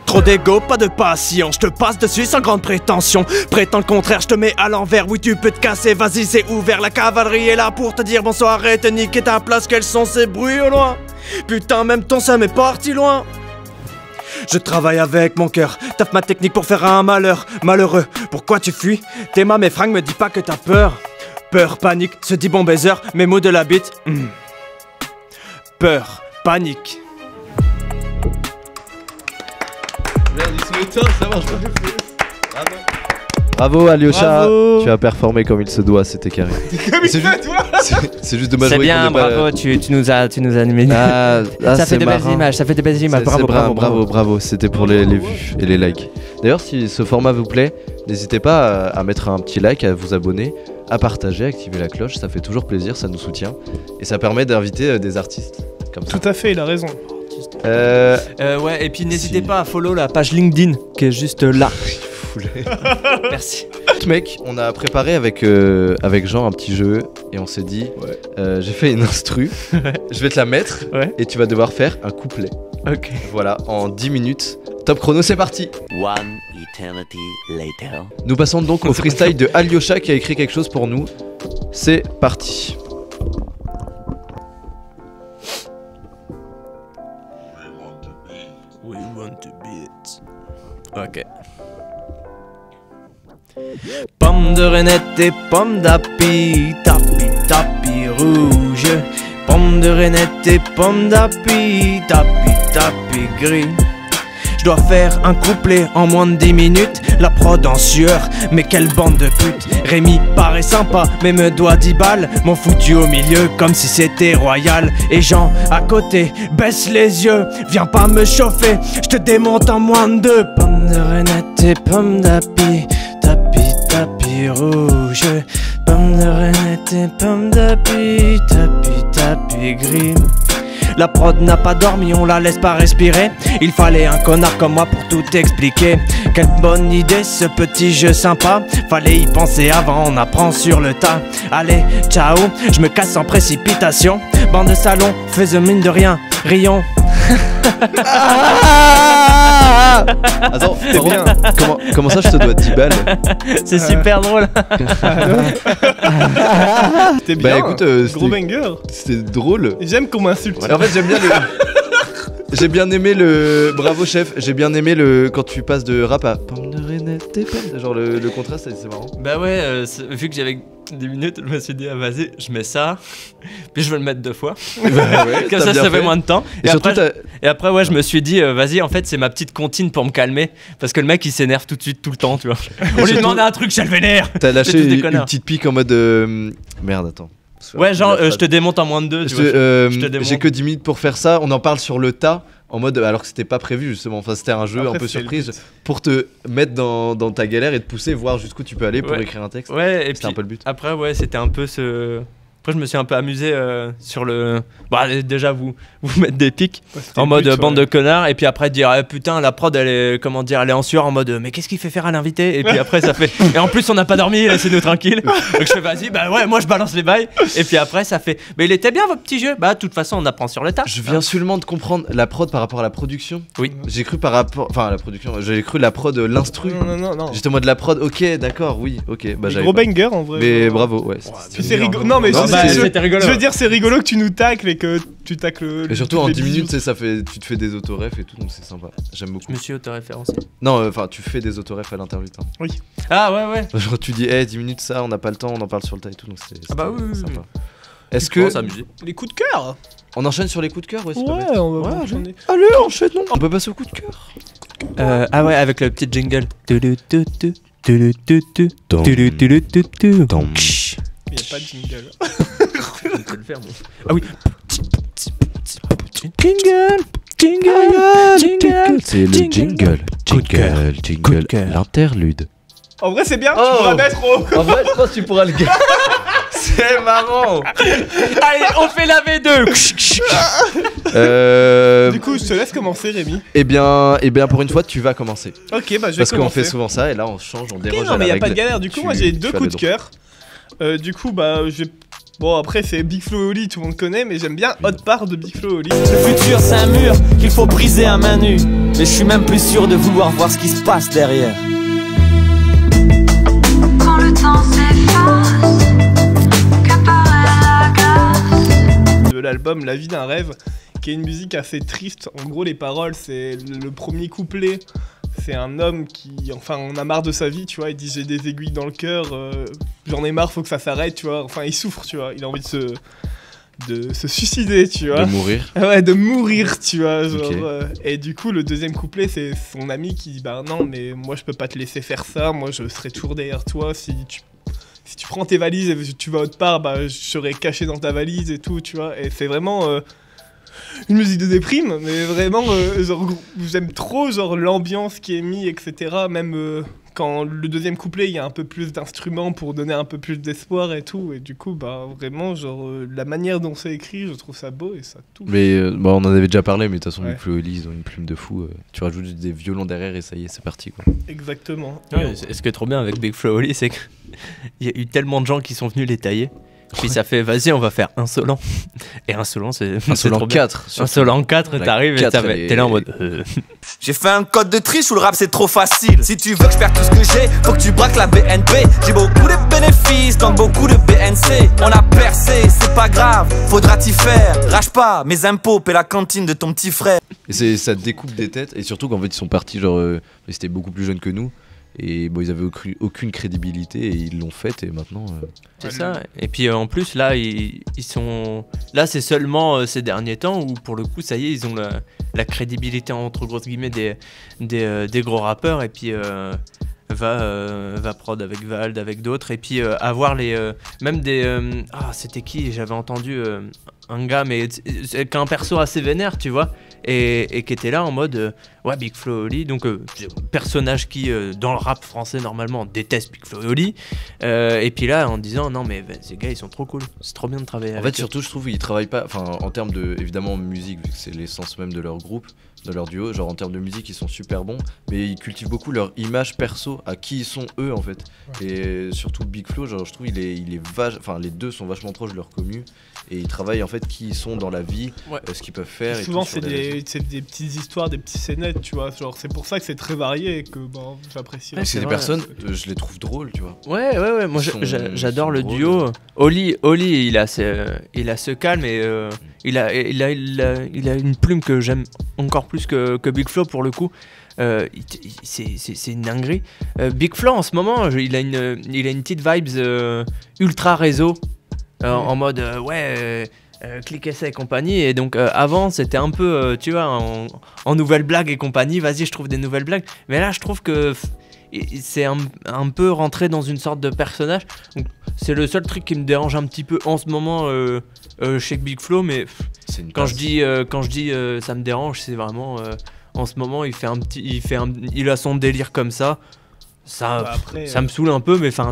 Trop d'ego, pas de patience, je te passe dessus sans grande prétention. Prétends le contraire, je te mets à l'envers. Oui, tu peux te casser, vas-y, c'est ouvert. La cavalerie est là pour te dire bonsoir et te niquer ta place. Quels sont ces bruits au loin? Putain, même ton seum est parti loin. Je travaille avec mon cœur, taffe ma technique pour faire un malheur. Malheureux, pourquoi tu fuis? Tes mains, mes fringues, me dis pas que t'as peur. Peur, panique, se dit bon baiser, mes mots de la bite. Peur, panique. Merde, il se met tard, ça marche pas. Bravo Alyosha, Bravo. tu as performé comme il se doit, c'était carré. C'est juste dommage. C'est bien, bravo, tu nous as animé. Ça fait des belles images, Bravo, c'était pour les vues et les likes. D'ailleurs, si ce format vous plaît, n'hésitez pas à mettre un petit like, à vous abonner, à partager, à activer la cloche, ça fait toujours plaisir, ça nous soutient. Et ça permet d'inviter des artistes comme ça. Tout à fait, il a raison. Ouais, et puis n'hésitez pas à follow la page LinkedIn qui est juste là. Merci. Mec, on a préparé avec Jean un petit jeu et on s'est dit j'ai fait une instru, je vais te la mettre et tu vas devoir faire un couplet. Ok. Voilà, en 10 minutes. Top chrono, c'est parti. One eternity later. Nous passons donc au freestyle de Alyosha qui a écrit quelque chose pour nous. C'est parti. We want to beat. Ok. Pomme de renette et pomme d'api, tapis rouge. Pomme de renette et pomme d'api, tapis gris. Je dois faire un couplet en moins de 10 minutes. La prod en sueur, mais quelle bande de putes. Rémi paraît sympa, mais me doit 10 balles. M'ont foutu au milieu comme si c'était royal. Et Jean à côté, baisse les yeux. Viens pas me chauffer, je te démonte en moins de 2. Pomme de renette et pomme d'api, tapis rouge. Pomme de renette et pomme d'api, tapis gris. La prod n'a pas dormi, on la laisse pas respirer. Il fallait un connard comme moi pour tout expliquer. Quelle bonne idée ce petit jeu sympa. Fallait y penser avant, on apprend sur le tas. Allez, ciao, je me casse sans précipitation. Bande de salon, fais mine de rien, rions. Attends, comment ça je te dois 10 balles? C'est super drôle. C'était bien, bah écoute, gros banger. C'était drôle. J'aime qu'on m'insulte. En fait j'aime bien le... J'ai bien aimé le... Bravo chef, j'ai bien aimé le... Quand tu passes de rap à... Pomme de renette et pomme... Genre le contraste c'est marrant. Bah ouais, vu que j'avais 10 minutes, je me suis dit, ah, vas-y, je mets ça, puis je vais le mettre 2 fois. Bah ouais, comme ça fait moins de temps. Et après, ouais, je me suis dit, vas-y, en fait, c'est ma petite comptine pour me calmer. Parce que le mec, il s'énerve tout de suite, tout le temps, tu vois. On lui demandait un truc, je le vénère. T'as lâché une petite pique en mode. Merde, attends. Ouais, genre, je te démonte en moins de 2. J'ai que 10 minutes pour faire ça. On en parle sur le tas. En mode, alors que c'était pas prévu justement, enfin c'était un jeu un peu surprise pour te mettre dans ta galère et te pousser, voir jusqu'où tu peux aller pour écrire un texte. Ouais, et c'était un peu le but. Après, ouais, c'était un peu ce. Après, je me suis un peu amusé sur le. Bah, déjà, vous mettre des pics en mode bande de connards, et puis après dire putain, la prod elle est, comment dire, elle est en sueur en mode mais qu'est-ce qu'il fait faire à l'invité? Et puis après, ça fait. Et en plus, on n'a pas dormi, laissez-nous tranquille. Donc je fais vas-y, bah ouais, moi je balance les bails. Et puis après, ça fait mais il était bien votre petit jeu. Bah, de toute façon, on apprend sur le tas. Je viens seulement de comprendre la prod par rapport à la production. Oui. J'ai cru par rapport. Enfin, la production, j'ai cru la prod l'instru. Non. J'étais en mode la prod, ok, d'accord, oui, ok. Bah, gros banger en vrai. Mais bravo, ouais. C'est rigolo. Non, mais c'était rigolo. Je veux dire, c'est rigolo que tu nous tacles et que tu tacles. Et surtout en 10 minutes, tu te fais des autorefs et tout, donc c'est sympa. J'aime beaucoup. Je me suis autoréférencé. Non, enfin, tu fais des autorefs à l'interview. Oui. Ah ouais. Genre, tu dis, 10 minutes, ça, on n'a pas le temps, on en parle sur le tas et tout, donc c'est bah oui, sympa. Est-ce que. Les coups de cœur. On enchaîne sur les coups de cœur, ouais, on va enchaîner. Allez, enchaînons. On peut passer au coup de cœur. Ah ouais, avec le petit jingle. Il n'y a pas de jingle. On peut le faire, moi. Ah oui. C'est le jingle. L'interlude. En vrai, c'est bien, tu Oh. pourras mettre au. En vrai, je pense que tu pourras le gagner. C'est marrant. Allez, on fait la V2. Du coup, je te laisse commencer, Rémi. Eh bien, pour une fois, tu vas commencer. Ok, bah je vais Parce qu'on commencer. fait souvent ça et là on change, on déroge Ok, à non, la mais y a règle. pas de galère. Du coup, moi j'ai 2 tu as coups le de cœur. Du coup, bah, je vais. Bon, après, c'est Big Flo et Oli, tout le monde connaît, mais j'aime bien Hot Part de Big Flo et Oli. Le futur c'est un mur qu'il faut briser à main nue. Mais je suis même plus sûr de vouloir voir ce qui se passe derrière. Quand le temps s'efface, que paraît la glace. De l'album La vie d'un rêve, qui est une musique assez triste. En gros, les paroles, c'est le premier couplet. C'est un homme qui, enfin, on a marre de sa vie, tu vois. Il dit j'ai des aiguilles dans le cœur, j'en ai marre, faut que ça s'arrête, tu vois. Enfin, il souffre, tu vois. Il a envie de se suicider, tu vois. De mourir. Ouais, de mourir, tu vois. Genre, Ok. et du coup, le deuxième couplet, c'est son ami qui dit bah non, mais moi je peux pas te laisser faire ça. Moi, je serai toujours derrière toi. Si tu prends tes valises et tu vas autre part, bah je serai caché dans ta valise et tout, tu vois. Et c'est vraiment une musique de déprime, mais vraiment, genre, j'aime trop genre l'ambiance qui est mise, etc. Même quand le deuxième couplet, il y a un peu plus d'instruments pour donner un peu plus d'espoir et tout. Et du coup, bah vraiment, genre, la manière dont c'est écrit, je trouve ça beau et ça touche. Mais bon, on en avait déjà parlé, mais de toute façon, Ouais. Big Flo et Oli, ils ont une plume de fou. Tu rajoutes juste des violons derrière et ça y est, c'est parti quoi. Exactement. Ouais, ce qui est trop bien avec Big Flo et Oli, c'est qu'il y a eu tellement de gens qui sont venus les tailler. Puis ça fait, vas-y, on va faire Insolent. Et Insolent, c'est Insolent trop bien. 4, surtout. Insolent 4, La t'arrives et 4, elle est- t'es là en mode. J'ai fait un code de triche où le rap c'est trop facile. Si tu veux que je perde tout ce que j'ai, faut que tu braques la BNP. J'ai beaucoup de bénéfices dans beaucoup de BNC. On a percé, c'est pas grave, faudra t'y faire. Rage pas, mes impôts, paie la cantine de ton petit frère. Et ça découpe des têtes, et surtout qu'en fait ils sont partis, genre, ils étaient beaucoup plus jeunes que nous, et bon, ils avaient aucune crédibilité, et ils l'ont faite, et maintenant. C'est ça. Et puis en plus, là, ils sont. Là, c'est seulement ces derniers temps où, pour le coup, ça y est, ils ont la crédibilité, entre grosses guillemets, des gros rappeurs. Et puis. Va prod avec Vald, avec d'autres, et puis avoir les même des c'était qui, j'avais entendu un gars mais qui a un perso assez vénère, tu vois, et qui était là en mode ouais, Big Flo et Oli, donc personnage qui dans le rap français normalement déteste Big Flo et Oli, et puis là en disant non mais ces gars ils sont trop cool, c'est trop bien de travailler En avec fait, eux. surtout, je trouve qu'ils travaillent pas, enfin, en termes de, évidemment, musique, vu que c'est l'essence même de leur groupe, de leur duo, genre en termes de musique, ils sont super bons, mais ils cultivent beaucoup leur image perso, à qui ils sont eux en fait. Et surtout Big Flo, genre, je trouve enfin, les deux sont vachement proches de leur commu, et ils travaillent en fait qui ils sont dans la vie, Ouais. Ce qu'ils peuvent faire. Et Souvent, tout sur c'est les réseaux. des petites histoires, des petits scénettes, tu vois. Genre, c'est pour ça que c'est très varié et que bon, j'apprécie. C'est des vrai. personnes, je les trouve drôles, tu vois. Ouais, moi Ils sont- j'adore ils le sont duo. drôles. Oli, il a ce calme et il a une plume que j'aime encore plus que Big Flo pour le coup. C'est une dinguerie. Big Flo en ce moment, il a une petite vibes ultra réseau, en mode click essai et compagnie, et donc avant c'était un peu tu vois en nouvelles blagues et compagnie, vas-y je trouve des nouvelles blagues, mais là je trouve que c'est un peu rentré dans une sorte de personnage. Donc, c'est le seul truc qui me dérange un petit peu en ce moment chez Big Flo, mais quand je dis ça me dérange, c'est vraiment en ce moment il a son délire comme ça. Ça, après, ça me saoule un peu, mais ça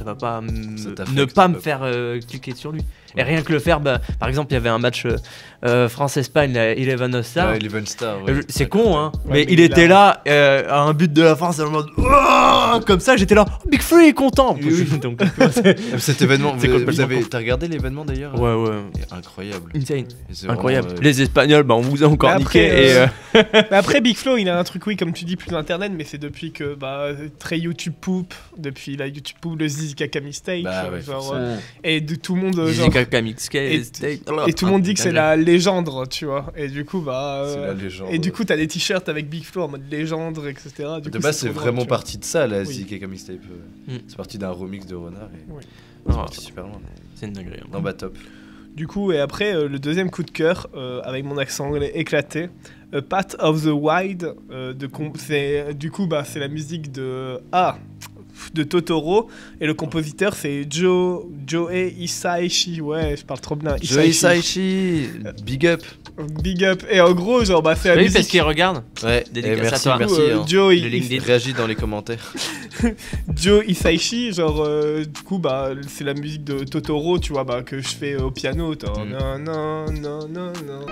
va pas ne pas me faire cliquer sur lui. Et rien que le faire, par exemple, il y avait un match France-Espagne, Eleven Star. Ouais, Eleven Star, ouais. C'est con, hein. Ouais, mais mais il était là à un but de la France, en mode comme ça, j'étais là. Oh, Big Flo est content. Donc, cet événement, c'est complètement con. t'as regardé l'événement d'ailleurs? Ouais. Incroyable. Insane. Et c'est Incroyable. vraiment, Les Espagnols, on vous a encore Mais niqué. après, Et mais après, Big Flo, il a un truc, oui, comme tu dis, plus internet, mais c'est depuis que, très YouTube Poop, depuis la YouTube Poop, le Zizika Mixtape, ouais, forcément. et de tout le monde, genre, Zizika Mixtape, et tout le monde dit que c'est la légende, tu vois, et du coup, C'est la légende. et du coup, t'as des t-shirts avec Big Flo en mode légende, etc. Du De coup, base, c'est trop drôle, vraiment tu vois. parti de ça, la Oui. ZK Mixtape. C'est parti d'un remix de Renard et Oui. c'est parti super loin. C'est une dinguerie. Non, bah top. Du coup, et après, le deuxième coup de cœur, avec mon accent anglais éclaté, Path of the Wild, c'est la musique de... Ah, de Totoro et le compositeur c'est Joe Hisaishi. Ouais, je parle trop bien. Joe Hisaishi, big up. Big up. Et en gros, genre, bah, c'est la Oui, musique. parce qu'il regarde. Ouais, Dédicace merci, à toi. merci. Hein. Joe Le LinkedIn. Réagis dans les commentaires. Joe Hisaishi, genre, du coup, bah, c'est la musique de Totoro, tu vois, bah, que je fais au piano. Non, non, non, non, non.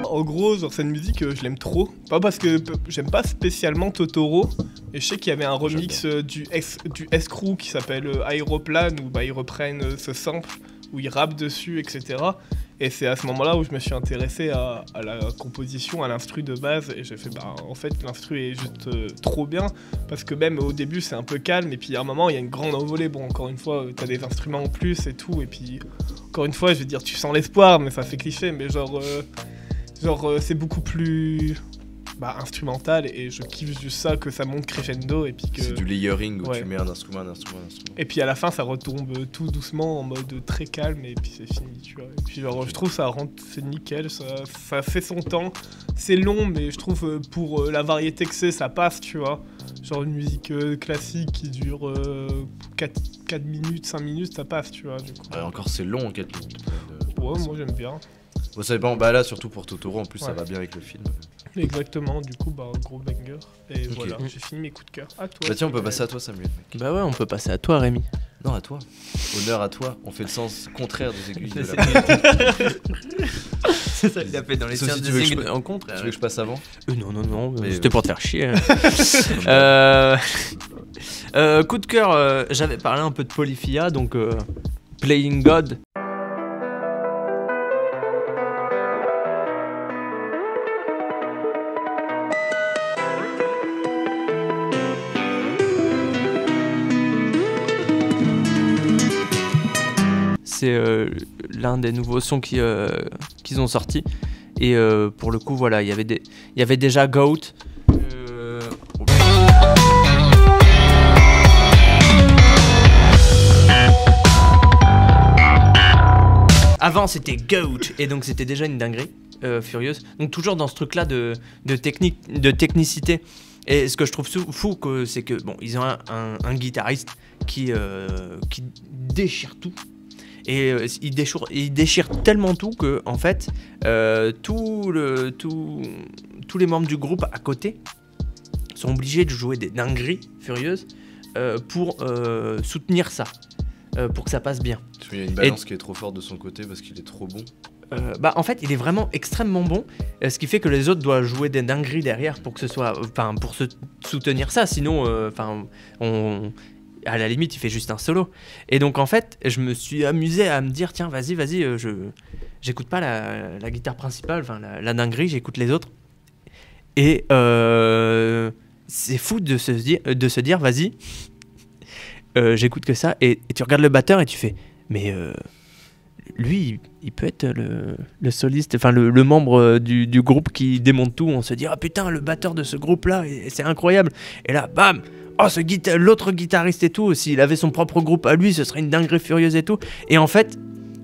En gros, genre, cette musique, je l'aime trop. Pas parce que j'aime pas spécialement Totoro. Et je sais qu'il y avait un remix du S-Crew qui s'appelle Aéroplane, où bah, ils reprennent ce sample, où ils rappent dessus, etc. Et c'est à ce moment-là où je me suis intéressé à la composition, à l'instru de base. Et j'ai fait, bah, en fait, l'instru est juste trop bien. Parce que même au début, c'est un peu calme. Et puis à un moment, il y a une grande envolée. Bon, encore une fois, t'as des instruments en plus et tout. Et puis, encore une fois, je vais dire, tu sens l'espoir, mais ça fait cliché. Mais genre, c'est beaucoup plus instrumental et je kiffe juste ça, que ça monte crescendo et puis que... C'est du layering où ouais. tu mets un instrument. Et puis à la fin ça retombe tout doucement en mode très calme et puis c'est fini, tu vois. Et puis genre je trouve ça rentre, c'est nickel, ça fait son temps. C'est long mais je trouve pour la variété que c'est, ça passe, tu vois. Genre une musique classique qui dure 4 minutes, 5 minutes, ça passe, tu vois. Du coup. Ouais, encore c'est long, 4 minutes. Ouais, moi j'aime bien. Bon, ça dépend, bah là surtout pour Totoro en plus Ouais. ça va bien avec le film. Exactement, du coup, bah, gros banger. Et Ok. voilà, j'ai fini mes coups de cœur. À toi. Bah tiens, on peut passer à toi Samuel. Mec. Bah ouais, on peut passer à toi, Rémi. Non, à toi. Honneur à toi. On fait le sens contraire des aiguilles de la C'est ça, il a fait dans les Sauf sciences si des tu veux que signes je- en contre. Tu veux que je passe avant? Non, Mais c'était pour te faire chier. Coup de cœur, j'avais parlé un peu de Polyphia, donc Playing God. C'est l'un des nouveaux sons qu'ils ont sortis. Et pour le coup, voilà, il y avait déjà Goat. Avant, c'était Goat. Et donc, c'était déjà une dinguerie furieuse. Donc, toujours dans ce truc-là de technicité. Et ce que je trouve fou, c'est que, bon, ils ont un guitariste qui déchire tout. Et il déchire tellement tout que, en fait, tous les membres du groupe à côté sont obligés de jouer des dingueries furieuses pour soutenir ça, pour que ça passe bien. Il y a une balance qui est trop forte de son côté parce qu'il est trop bon. En fait, il est vraiment extrêmement bon, ce qui fait que les autres doivent jouer des dingueries derrière pour que ce soit, pour se soutenir ça. Sinon, à la limite, il fait juste un solo. Et donc, en fait, je me suis amusé à me dire, tiens, vas-y, j'écoute pas la guitare principale, la dinguerie, j'écoute les autres. Et c'est fou de se dire, vas-y, j'écoute que ça. Et tu regardes le batteur et tu fais, mais lui, il peut être le soliste, enfin le membre du groupe qui démonte tout. On se dit, ah putain, le batteur de ce groupe-là, c'est incroyable. Et là, bam! Oh, l'autre guitariste et tout, s'il avait son propre groupe à lui, ce serait une dinguerie furieuse et tout. Et en fait,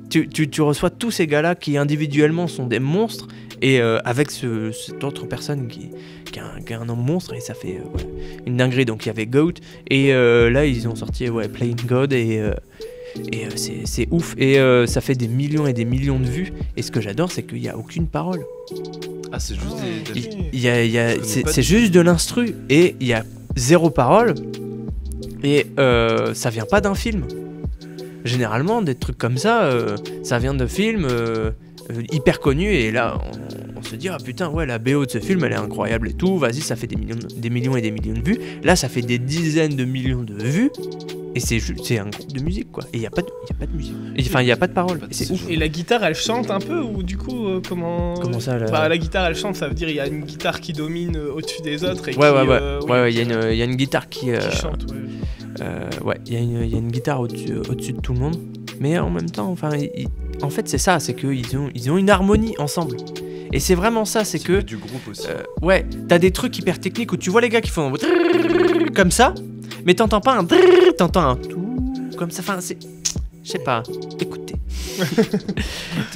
tu reçois tous ces gars-là qui individuellement sont des monstres, et avec cette autre personne qui a un nom monstre, et ça fait une dinguerie. Donc il y avait Goat, et là ils ont sorti Playing God, et c'est ouf, et ça fait des millions et des millions de vues. Et ce que j'adore, c'est qu'il n'y a aucune parole. Ah, c'est juste c'est juste de l'instru, et il y a zéro parole, et ça vient pas d'un film. Généralement, des trucs comme ça, ça vient de films hyper connus, et là, on se dit, ah putain, ouais, la BO de ce film, elle est incroyable et tout, vas-y, ça fait des millions et des millions de vues. Là, ça fait des dizaines de millions de vues, et c'est un groupe de musique, quoi. Et il n'y a pas de musique. Enfin, il n'y a pas de parole. Et c'est ouf. Et la guitare, elle chante un peu, ou du coup, comment ça la guitare, elle chante, ça veut dire il y a une guitare qui domine au-dessus des autres. Et ouais, il y a une guitare qui chante, il y a une guitare au-dessus de tout le monde. Mais en même temps, en fait, c'est ça, c'est qu'ils ont une harmonie ensemble. Et c'est vraiment ça, c'est que... du groupe aussi. Ouais, t'as des trucs hyper techniques où tu vois les gars qui font comme ça, mais t'entends pas un... T'entends un... Comme ça, je sais pas, écoutez.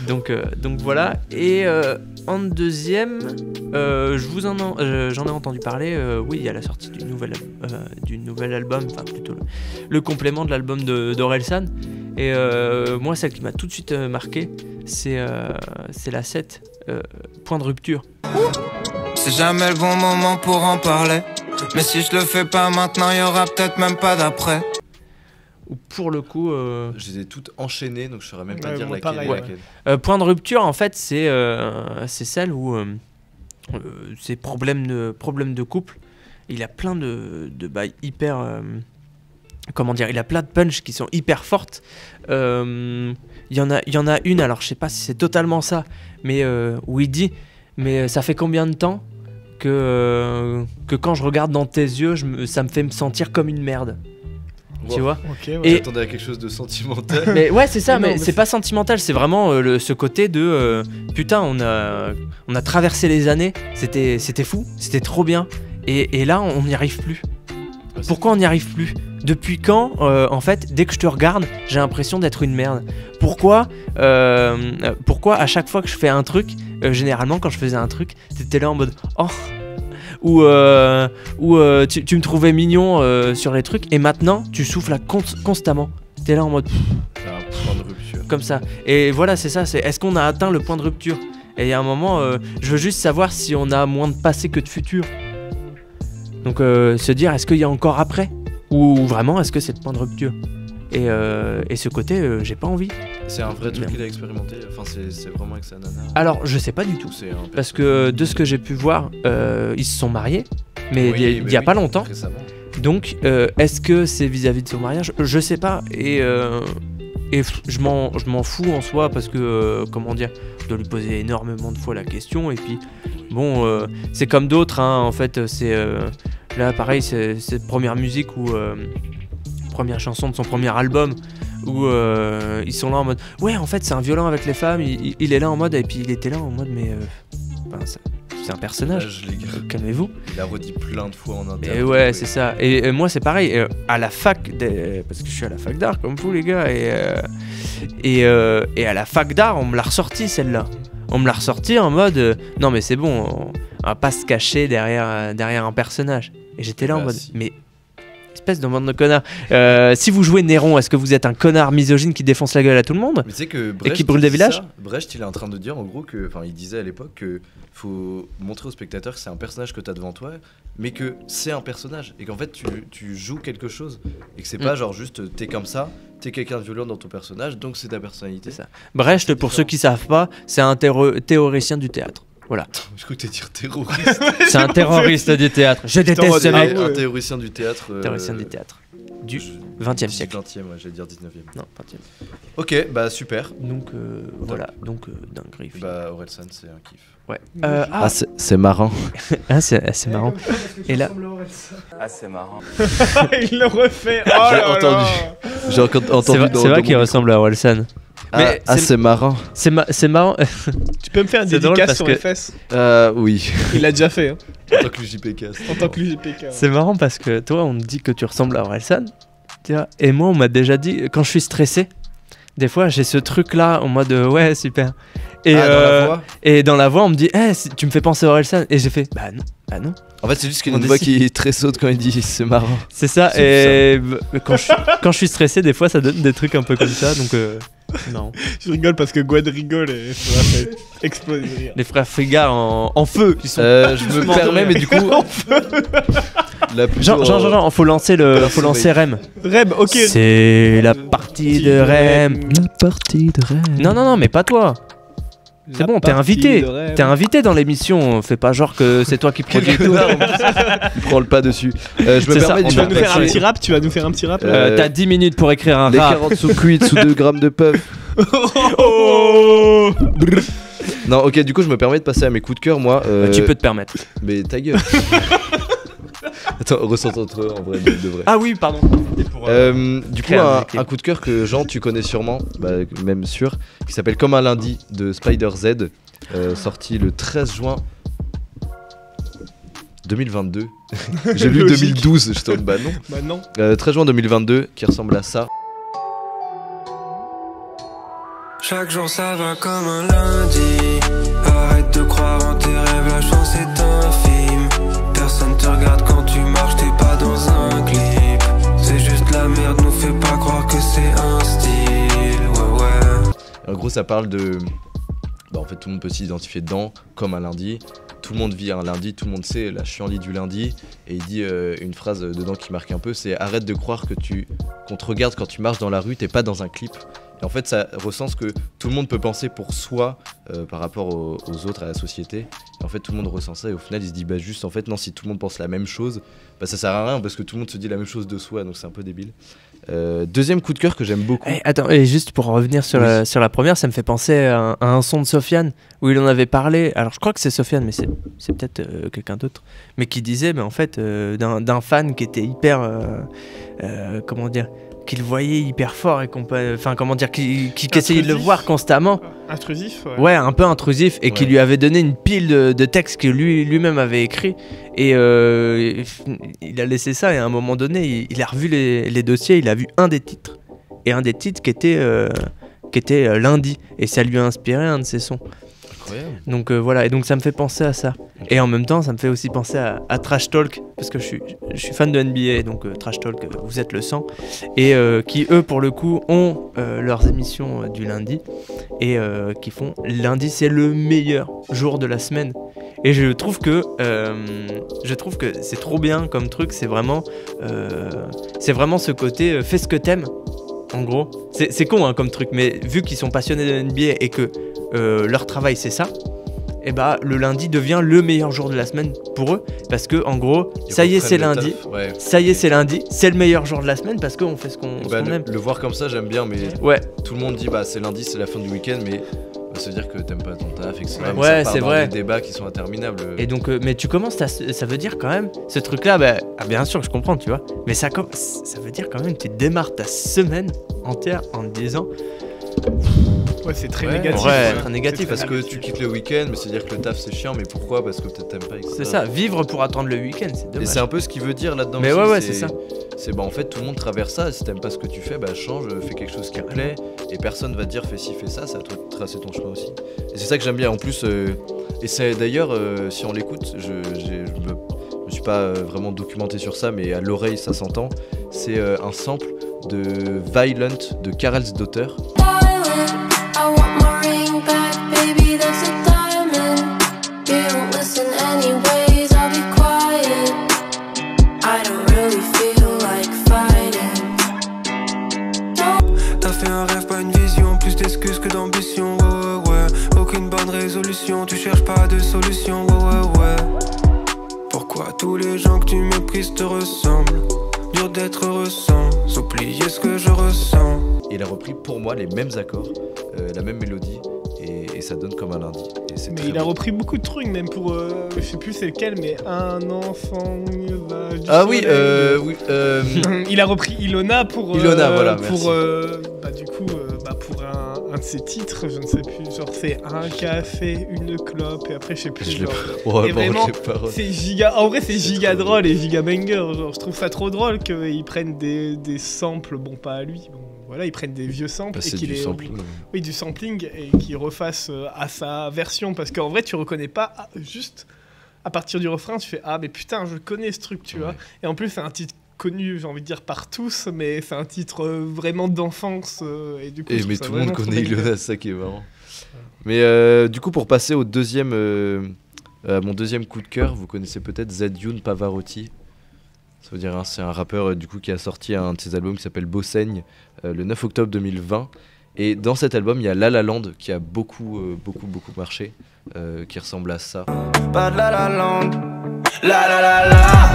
donc voilà. Et en deuxième, j'en ai entendu parler. Oui, il y a la sortie du nouvel album, enfin plutôt le complément de l'album d'Orelsan. Et moi, celle qui m'a tout de suite marqué, c'est la 7, Point de rupture. C'est jamais le bon moment pour en parler. Mais si je le fais pas maintenant, y aura peut-être même pas d'après. Ou pour le coup, je les ai toutes enchaînées, donc je saurais même pas dire laquelle. Pareil, Point de rupture, en fait, c'est celle où c'est problème de couple. Il a plein de bails hyper, comment dire, il a plein de punch qui sont hyper fortes. Il y en a une, alors je sais pas si c'est totalement ça, mais où il dit, mais ça fait combien de temps que quand je regarde dans tes yeux, ça me fait me sentir comme une merde. Wow. Tu vois, okay, ouais. J'attendais à quelque chose de sentimental. Mais ouais, c'est ça, mais c'est pas sentimental, c'est vraiment ce côté de putain, on a traversé les années, c'était fou, c'était trop bien, et là on n'y arrive plus. Pourquoi on n'y arrive plus? Depuis quand, en fait, dès que je te regarde, j'ai l'impression d'être une merde? Pourquoi à chaque fois que je fais un truc, généralement quand je faisais un truc, t'étais là en mode oh, ou tu me trouvais mignon sur les trucs, et maintenant tu souffles là constamment. T'es là en mode c'est un point de rupture. Comme ça. Et voilà, c'est ça, c'est est-ce qu'on a atteint le point de rupture? Et il y a un moment, je veux juste savoir si on a moins de passé que de futur. Donc se dire, est-ce qu'il y a encore après? Ou vraiment, est-ce que c'est le point de rupture? Et ce côté, j'ai pas envie. C'est un vrai truc qu'il a expérimenté, enfin c'est vraiment avec sa nana. Alors je sais pas du tout, parce que de ce que j'ai pu voir, ils se sont mariés, mais oui, il y a pas longtemps. Récemment. Donc est-ce que c'est vis-à-vis de son mariage? Je sais pas, et je m'en fous en soi, parce que comment dire, je dois lui poser énormément de fois la question, et puis bon, c'est comme d'autres, hein, en fait, c'est là pareil, c'est cette première musique où première chanson de son premier album où ils sont là en mode ouais, en fait c'est un violent avec les femmes, il est là en mode, et puis il était là en mode mais c'est un personnage, calmez-vous. Il a redit plein de fois en interview. Et ouais, c'est ça. Et moi c'est pareil, à la fac parce que je suis à la fac d'art comme vous les gars, et à la fac d'art on me l'a ressorti celle-là. On me l'a ressorti en mode non mais c'est bon, on va pas se cacher derrière un personnage. Et j'étais là en mode mais espèce de bande de connards. Si vous jouez Néron, est-ce que vous êtes un connard misogyne qui défonce la gueule à tout le monde? Mais tu sais que Brecht, et qui brûle des villages? Brecht, il est en train de dire en gros que, enfin, il disait à l'époque que faut montrer au spectateur que c'est un personnage que t'as devant toi, mais que c'est un personnage et qu'en fait tu joues quelque chose et que c'est pas genre juste t'es comme ça, t'es quelqu'un de violent dans ton personnage, donc c'est ta personnalité. C'est ça. Brecht, pour ceux qui savent pas, c'est un théoricien du théâtre. Voilà. Je crois que t'allais dire terroriste. C'est un terroriste du théâtre. Je déteste ce mec. Un théoricien du théâtre. Théoricien du théâtre. Du 20e siècle. 20e, ouais, j'allais dire 19e. Non, 20e. Ok, bah super. Donc voilà, donc dinguerie. Bah Orelsan, c'est un kiff. Ouais. C'est marrant. C'est marrant. Et là. Ah, c'est marrant. Il le refait. Oh j'ai entendu. J'ai entendu. C'est vrai qu'il ressemble à Orelsan. C'est marrant. C'est marrant. Tu peux me faire une dédicace sur les fesses? Oui. Il l'a déjà fait. Hein. En tant que JPK. En tant que JPK. C'est marrant parce que toi, on te dit que tu ressembles à Orelsan. Et moi, on m'a déjà dit, quand je suis stressé, des fois, j'ai ce truc-là en mode ouais, super. Et, dans la voix. Et dans la voix, on me dit, tu me fais penser à Orelsan. Et j'ai fait, bah non. En fait, c'est juste qu'il y a une voix qui est très saute quand il dit c'est marrant. C'est ça. Et quand je suis stressé, des fois, ça donne des trucs un peu comme ça. Donc, non. Je rigole parce que Gwen rigole et ça fait exploser de rire. Les frères Frigard en feu. Ils sont je me permets, mais du coup. Genre, faut lancer Rem. Rem, ok. C'est la partie de Rem. La partie de Rem. Non, mais pas toi. C'est bon, t'es invité. T'es invité dans l'émission. Fais pas genre que c'est toi qui produis tout. Prends le pas dessus. Je me permets tu vas nous faire un petit rap. Tu vas nous faire un petit rap. T'as 10 minutes pour écrire un rap. Les 40 sous cuits sous 2 grammes de puff. Non, ok, du coup, je me permets de passer à mes coups de cœur, moi. Tu peux te permettre. Mais ta gueule. Attends, ressent entre eux en vrai, de vrai. Ah oui, pardon. Du coup, un coup de cœur que Jean, tu connais sûrement, même sûr, qui s'appelle Comme un lundi de Spider Z, sorti le 13 juin 2022. J'ai lu 2012, je t'en bah non. Bah non. 13 juin 2022, qui ressemble à ça. Chaque jour ça va comme un lundi. Arrête de croire en tes rêves, la chance est infime. Personne te regarde quand tu marches, t'es pas dans un clip. C'est juste la merde, nous fais pas croire que c'est un style, ouais ouais. En gros ça parle de... Bah en fait tout le monde peut s'identifier dedans, comme un lundi. Tout le monde vit un lundi, tout le monde sait la chienlit du lundi. Et il dit une phrase dedans qui marque un peu, c'est arrête de croire qu'on te regarde quand tu marches dans la rue, t'es pas dans un clip. Et en fait ça recense que tout le monde peut penser pour soi par rapport aux autres, à la société. Et en fait tout le monde ressent ça et au final il se dit bah juste en fait non, si tout le monde pense la même chose, bah ça sert à rien parce que tout le monde se dit la même chose de soi, donc c'est un peu débile. Deuxième coup de cœur que j'aime beaucoup. Attends, et juste pour revenir sur, sur la première, ça me fait penser à un son de Sofiane où il en avait parlé. Alors je crois que c'est Sofiane, mais c'est peut-être quelqu'un d'autre. Mais qui disait, en fait, d'un fan qui était hyper, comment dire, qu'il voyait hyper fort et qui essayait de le voir constamment. Intrusif, ouais. Ouais, un peu intrusif et qui lui avait donné une pile de textes que lui-même avait écrit. Et il a laissé ça et à un moment donné, il a revu les dossiers, il a vu un des titres. Et un des titres qui était Lundi. Et ça lui a inspiré un de ses sons. Incroyable. Donc voilà, et donc ça me fait penser à ça. Et en même temps, ça me fait aussi penser à Trash Talk, parce que je suis fan de NBA, donc Trash Talk, vous êtes le sang. Et qui, eux, pour le coup, ont leurs émissions du lundi. Et qui font lundi, c'est le meilleur jour de la semaine. Et je trouve que c'est trop bien comme truc, c'est vraiment ce côté fais ce que t'aimes. En gros, c'est con hein, comme truc, mais vu qu'ils sont passionnés de NBA et que leur travail c'est ça, et bah le lundi devient le meilleur jour de la semaine pour eux, parce que en gros, ça y est c'est lundi, ça y est c'est lundi, c'est le meilleur jour de la semaine parce qu'on fait ce qu'on aime. Le voir comme ça j'aime bien, mais tout le monde dit bah c'est lundi, c'est la fin du week-end, mais ça veut dire que t'aimes pas ton taf, etc. Ouais, c'est vrai. Des débats qui sont interminables. Et donc, mais tu commences, ça veut dire quand même, ce truc-là, bien sûr, je comprends, tu vois, mais ça veut dire quand même que tu démarres ta semaine entière en te disant. Ouais, c'est très négatif. Ouais, très négatif. Parce que tu quittes le week-end, mais c'est-à-dire que le taf c'est chiant, mais pourquoi? Parce que peut-être t'aimes pas, etc. C'est ça, vivre pour attendre le week-end, c'est dommage. Et c'est un peu ce qu'il veut dire là-dedans. Mais aussi, ouais, c'est ça. C'est en fait tout le monde traverse ça, si t'aimes pas ce que tu fais, change, fais quelque chose qui te plaît, et personne va te dire fais ci, fais ça, c'est à toi de tracer ton chemin aussi. Et c'est ça que j'aime bien en plus, et c'est d'ailleurs, si on l'écoute, je me suis pas vraiment documenté sur ça, mais à l'oreille ça s'entend, c'est un sample de Violent de Karel's Daughter. T'as fait un rêve, pas une vision, plus d'excuses que d'ambition, ouais. Aucune bonne résolution, tu cherches pas de solution, ouais. Pourquoi tous les gens que tu méprises te ressemblent? Dur d'être heureux sans oublier ce que je ressens. Et il a repris pour moi les mêmes accords, la même mélodie, et ça donne comme un lundi. Mais il a repris beaucoup de trucs, même pour, je sais plus c'est lequel, mais un enfant va du soleil. Il a repris Ilona pour Ilona, voilà, pour pour un de ses titres, je ne sais plus, genre c'est un café, une clope, et après je sais plus. Et vraiment, c'est giga. En vrai, c'est giga drôle et giga banger. Genre, je trouve ça trop drôle qu'ils prennent des samples, bon pas à lui. Bon, voilà, ils prennent des vieux samples et qu'ils du sampling et qu'ils refassent à sa version, parce qu'en vrai tu reconnais pas juste à partir du refrain, tu fais ah mais putain je connais ce truc, tu vois. Et en plus c'est un titre connu, j'ai envie de dire par tous, mais c'est un titre vraiment d'enfance et du coup. Mais tout le monde connaît Ilona, c'est ça qui est marrant. Mais du coup pour passer au deuxième, mon deuxième coup de cœur, vous connaissez peut-être Zedune Pavarotti. Ça veut dire c'est un rappeur du coup qui a sorti un de ses albums qui s'appelle Bossaigne le 9 octobre 2020. Et dans cet album, il y a La La Land qui a beaucoup marché, qui ressemble à ça. Pas de La La Land, la la la la,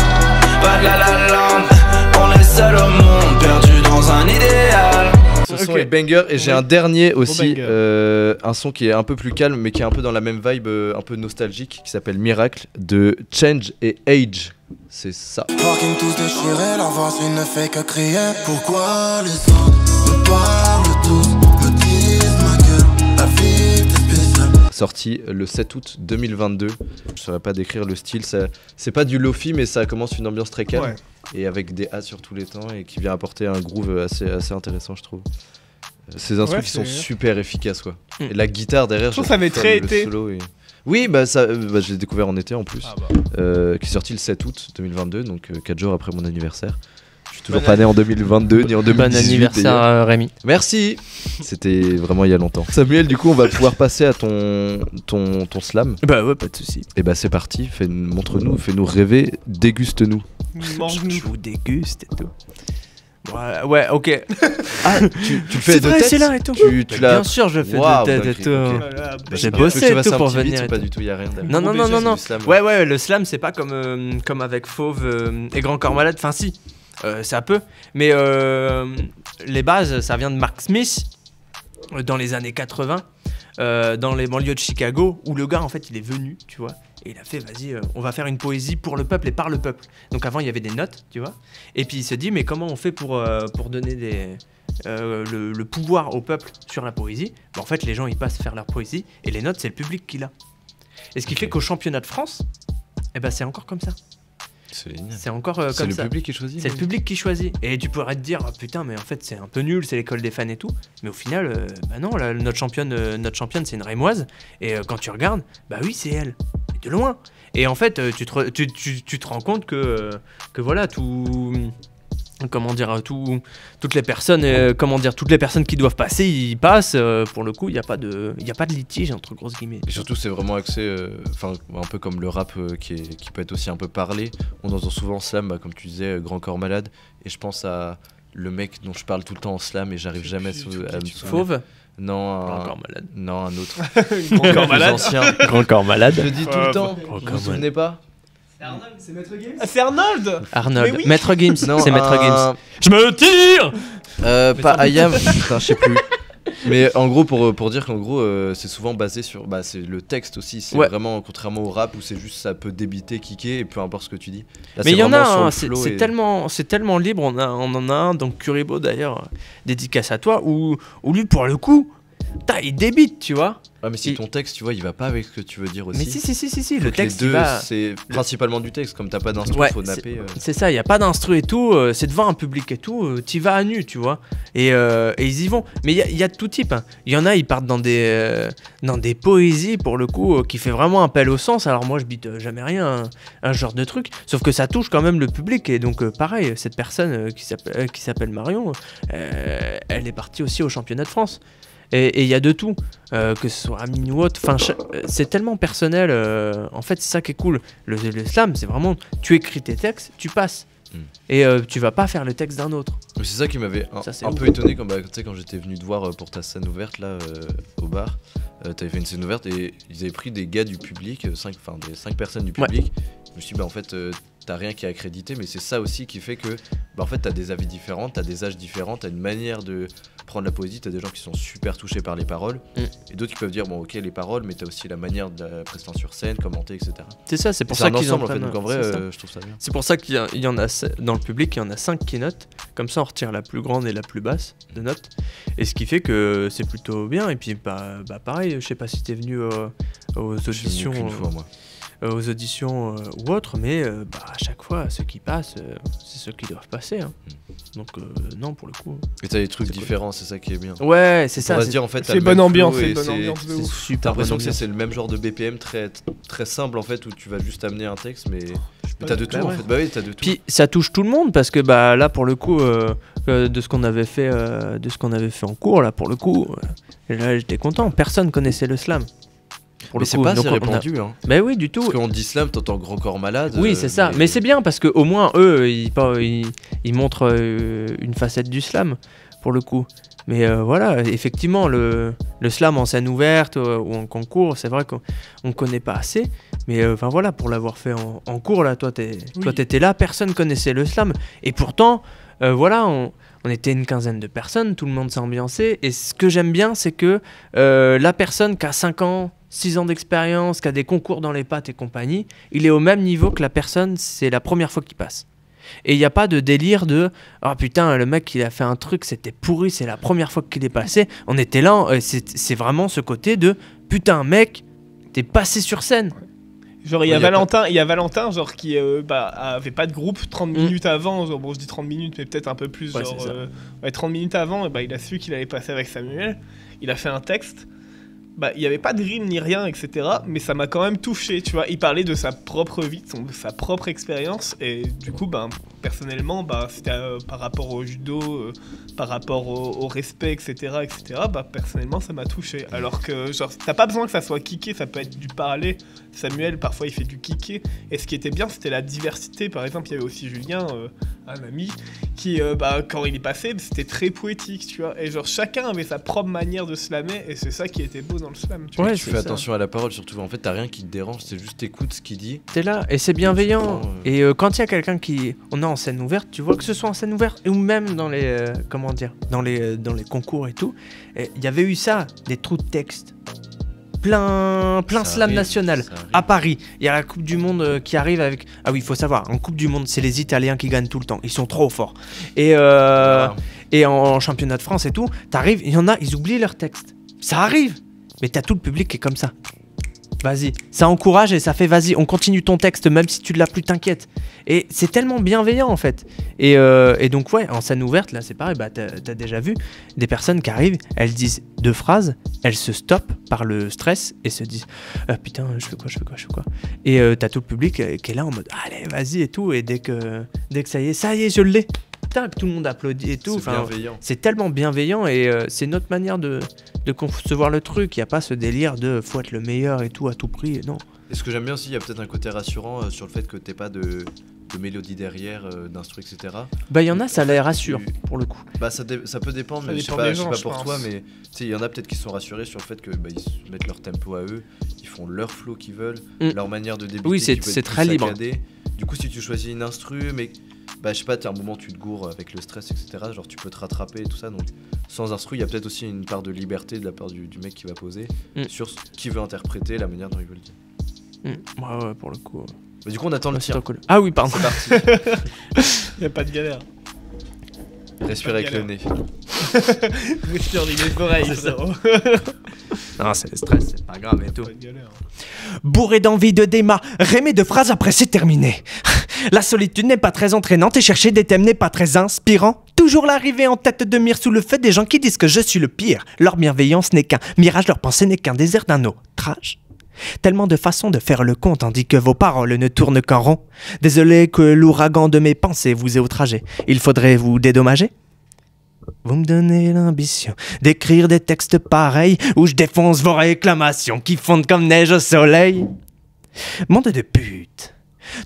pas de La La Land, on est seul au monde, perdu dans un idéal. Ce son est banger, et j'ai un dernier aussi, un son qui est un peu plus calme mais qui est un peu dans la même vibe, un peu nostalgique, qui s'appelle Miracle de Change et Age. C'est ça. Parking tous déchirés, leur voix ne fait que crier. Pourquoi les autres me parlent tous, me disent ma gueule, la vie est spéciale. Sorti le 7 août 2022. Je saurais pas décrire le style, c'est pas du lofi, mais ça commence une ambiance très calme, et avec des A sur tous les temps, et qui vient apporter un groove assez intéressant, je trouve. Ces instrus Ouais, qui sont c'est- super efficaces quoi. Et la guitare derrière, Je trouve ça avait j'adore très le été. solo et- Oui, bah ça, je l'ai découvert en été en plus, qui est sorti le 7 août 2022, donc 4 jours après mon anniversaire. Je suis toujours Bon pas né en 2022 ni en 2018. Bon anniversaire, d'ailleurs. Rémi. Merci. C'était vraiment il y a longtemps. Samuel, du coup, on va pouvoir passer à ton slam. Ouais, pas de souci. Et bah c'est parti. Montre-nous, fais-nous rêver, déguste-nous. Je vous déguste et tout. Ouais, ok. Ah, tu le fais C'est de vrai, tête c'est là et tout. Tu l'as- Bien sûr, je fais Waouh, de tête ok, et tout. ok. J'ai Bah, bossé tu veux et que je tout fasse un pour petit beat, venir. c'est et pas tout. du tout, y a rien de- Non, non, Gros non, baiser, non, non. c'est du slam. Ouais, le slam, c'est pas comme avec Fauve et Grand Corps Malade. Enfin, si, ça peut. Mais les bases, ça vient de Mark Smith dans les années 80, dans les banlieues de Chicago, où le gars, en fait, il est venu, tu vois. Et il a fait, vas-y, on va faire une poésie pour le peuple et par le peuple. Donc avant, il y avait des notes, tu vois. Et puis il se dit, mais comment on fait pour donner le pouvoir au peuple sur la poésie? Bah, en fait, les gens, ils passent faire leur poésie, et les notes, c'est le public qui l'a. Et ce qui fait qu'au championnat de France, eh ben, c'est encore comme ça. C'est encore comme ça. C'est le public qui choisit. C'est le public qui choisit. Et tu pourrais te dire, ah, putain, mais en fait, c'est un peu nul, c'est l'école des fans et tout. Mais au final, bah non, là, notre championne, c'est une Rémoise. Et quand tu regardes, bah oui, c'est elle. Et de loin. Et en fait, tu te rends compte que voilà, comment dire, toutes les personnes, toutes les personnes qui doivent passer, ils passent. Pour le coup, il n'y a pas de litige entre grosses guillemets. Et surtout, c'est vraiment axé, enfin, un peu comme le rap qui peut être aussi un peu parlé. On entend souvent slam, bah, comme tu disais, Grand Corps Malade. Et je pense à le mec dont je parle tout le temps en slam et j'arrive jamais à me souvenir. Fauve? Non, Grand Corps Malade. Non, un autre. Grand Corps Malade. Grand Corps Malade. Je le dis tout Ouais, le temps. Grand Vous Corps vous souvenez pas? Arnold, c'est Maître Games. Ah, c'est Arnold. Arnold, Mais oui. Maître Games, Non, c'est Maître Games. Je me tire. Pas Ayam, putain, je sais plus. Mais en gros, pour dire qu'en gros, c'est souvent basé sur. Bah, c'est le texte aussi. C'est Ouais. vraiment, contrairement au rap où c'est juste ça peut débiter, kicker et peu importe ce que tu dis. Là, Mais c'est il y en a, vraiment hein, sur le c'est flow c'est tellement libre. On en a un, donc Kuribo d'ailleurs, dédicace à toi, où lui pour le coup, il débite, tu vois. Ah, mais si ton texte, tu vois, il va pas avec ce que tu veux dire aussi. Mais si, Faut le que texte, les il deux, va- c'est principalement du texte. Comme t'as pas d'instru, Ouais, faut c'est- napper. C'est ça, il n'y a pas d'instru et tout, c'est devant un public et tout, t'y vas à nu, tu vois. Et ils y vont. Mais il y a de tout type. Hein. Il y en a, ils partent dans des poésies, pour le coup, qui fait vraiment appel au sens. Alors moi, je bite jamais rien, un genre de truc. Sauf que ça touche quand même le public. Et donc, pareil, cette personne qui s'appelle Marion, elle est partie aussi au championnat de France. Et il y a de tout, que ce soit Amine ou autre. Enfin, c'est tellement personnel. En fait, c'est ça qui est cool. Le slam, c'est vraiment, tu écris tes textes, tu passes. Et tu vas pas faire le texte d'un autre. Mais c'est ça qui m'avait c'est un ouf. peu étonné quand, tu sais, quand j'étais venu te voir pour ta scène ouverte là au bar. T'avais fait une scène ouverte et ils avaient pris des gars du public, des 5 personnes du public. Je me suis dit, bah en fait, t'as rien qui est accrédité, mais c'est ça aussi qui fait que bah en fait, t'as des avis différents, t'as des âges différents, t'as une manière de prendre la poésie. T'as des gens qui sont super touchés par les paroles et d'autres qui peuvent dire, bon, ok, les paroles, mais t'as aussi la manière de la présence sur scène, commenter, etc. C'est ça, c'est pour Et ça un qu'ils ensemble, en en fait, prennent. donc en vrai, C'est ça. je trouve ça bien. C'est pour ça qu'il y en a dans le public, il y en a 5 qui notent. Comme ça, on retire la plus grande et la plus basse de notes. Et ce qui fait que c'est plutôt bien. Et puis, bah pareil, je sais pas si t'es venu aux auditions. qu'une fois, moi. Aux auditions ou autres, mais à chaque fois, ceux qui passent, c'est ceux qui doivent passer. Hein. Donc, non, pour le coup. Et t'as des trucs c'est cool. différents, c'est ça qui est bien. Ouais, c'est ça. On va se dire en fait, c'est bonne ambiance, c'est bonne ambiance de ouf. Super T'as l'impression bonne que c'est ambiance. le même genre de BPM très simple en fait où tu vas juste amener un texte, mais t'as de tout Bah en ouais. fait. Bah oui, t'as de tout. Puis ça touche tout le monde parce que bah là pour le coup de ce qu'on avait fait en cours là pour le coup là j'étais content, personne connaissait le slam. Pour Mais le c'est coup, pas donc assez on a- répandu, hein. Bah oui, du tout. Parce qu'on dit slam, t'entends Grand Corps Malade. Oui, c'est ça. Mais c'est bien parce que au moins eux ils montrent une facette du slam pour le coup. Mais voilà, effectivement, le slam en scène ouverte ou en concours, c'est vrai qu'on connaît pas assez. Mais enfin voilà, pour l'avoir fait en cours, là, toi t'étais là, personne connaissait le slam. Et pourtant, voilà, on était une quinzaine de personnes, tout le monde s'est ambiancé. Et ce que j'aime bien, c'est que la personne qui a 5 ans, 6 ans d'expérience, qui a des concours dans les pattes et compagnie, il est au même niveau que la personne, c'est la première fois qu'il passe. Et il n'y a pas de délire de « Oh putain, le mec, il a fait un truc, c'était pourri, c'est la première fois qu'il est passé. » On était là, c'est vraiment ce côté de « Putain, mec, t'es passé sur scène. » Genre il y a Ouais, y a Valentin genre qui avait pas de groupe 30 minutes avant, genre bon je dis 30 minutes mais peut-être un peu plus, Ouais, genre c'est ça. 30 minutes avant, il a su qu'il allait passer avec Samuel, il a fait un texte, il y avait pas de rime ni rien etc, mais ça m'a quand même touché, tu vois, il parlait de sa propre vie, de sa propre expérience et du coup personnellement c'était par rapport au judo, par rapport au respect etc, personnellement ça m'a touché, alors que genre t'as pas besoin que ça soit kické, ça peut être du parler. Samuel parfois il fait du kické et ce qui était bien c'était la diversité, par exemple il y avait aussi Julien, un ami qui quand il est passé c'était très poétique, tu vois, et genre chacun avait sa propre manière de slammer et c'est ça qui était beau dans le slam, tu vois. Tu fais attention à la parole surtout, en fait t'as rien qui te dérange, c'est juste t'écoutes ce qu'il dit. T'es là et c'est bienveillant. Et quand il y a quelqu'un on est en scène ouverte, tu vois que ce soit en scène ouverte ou même dans les dans les concours et tout, il y avait eu ça, des trous de texte. Plein slam national à Paris. Il y a la Coupe du Monde qui arrive avec. Ah oui, il faut savoir, en Coupe du Monde, c'est les Italiens qui gagnent tout le temps. Ils sont trop forts. Et en championnat de France et tout, t'arrives, il y en a, ils oublient leur texte. Ça arrive, mais t'as tout le public qui est comme ça. Vas-y, ça encourage et ça fait vas-y, on continue ton texte même si tu l'as plus, t'inquiète. Et c'est tellement bienveillant en fait. Et donc ouais, en scène ouverte, là c'est pareil, t'as déjà vu des personnes qui arrivent, elles disent 2 phrases, elles se stoppent par le stress et se disent putain, je fais quoi. Et t'as tout le public qui est là en mode allez, vas-y et tout, et dès que ça y est, je l'ai. Putain, que tout le monde applaudit et tout. C'est tellement bienveillant et c'est notre manière de concevoir le truc. Il n'y a pas ce délire de faut être le meilleur et tout à tout prix. Non. Et ce que j'aime bien aussi, il y a peut-être un côté rassurant sur le fait que t'aies pas de mélodie derrière, d'instru, etc. Il y en a, ça les rassure pour le coup. Ça peut dépendre, mais je sais pas pour toi, mais il y en a peut-être qui sont rassurés sur le fait que ils se mettent leur tempo à eux, ils font leur flow qu'ils veulent, leur manière de débuter. Oui, c'est très libre. Du coup, si tu choisis une instru, mais je sais pas, t'as un moment tu te gourres avec le stress, etc. Genre tu peux te rattraper et tout ça. Donc sans instru, il y a peut-être aussi une part de liberté de la part du mec qui va poser sur ce qu'il veut interpréter, la manière dont il veut le dire. Ouais, pour le coup. Mais du coup, on attend le tien. Cool. Ah oui, pardon. C'est parti. Y a pas de galère. Respire avec le nez. Respire les oreilles, frérot. Non, c'est le stress, c'est pas grave et tout. Bourré d'envie de démarrer de phrases après c'est terminé. La solitude n'est pas très entraînante et chercher des thèmes n'est pas très inspirant. Toujours l'arrivée en tête de mire sous le fait des gens qui disent que je suis le pire. Leur bienveillance n'est qu'un mirage, leur pensée n'est qu'un désert d'un outrage. Tellement de façons de faire le con tandis que vos paroles ne tournent qu'en rond. Désolé que l'ouragan de mes pensées vous ait outragé. Il faudrait vous dédommager. Vous me donnez l'ambition d'écrire des textes pareils où je défonce vos réclamations qui fondent comme neige au soleil. Monde de pute.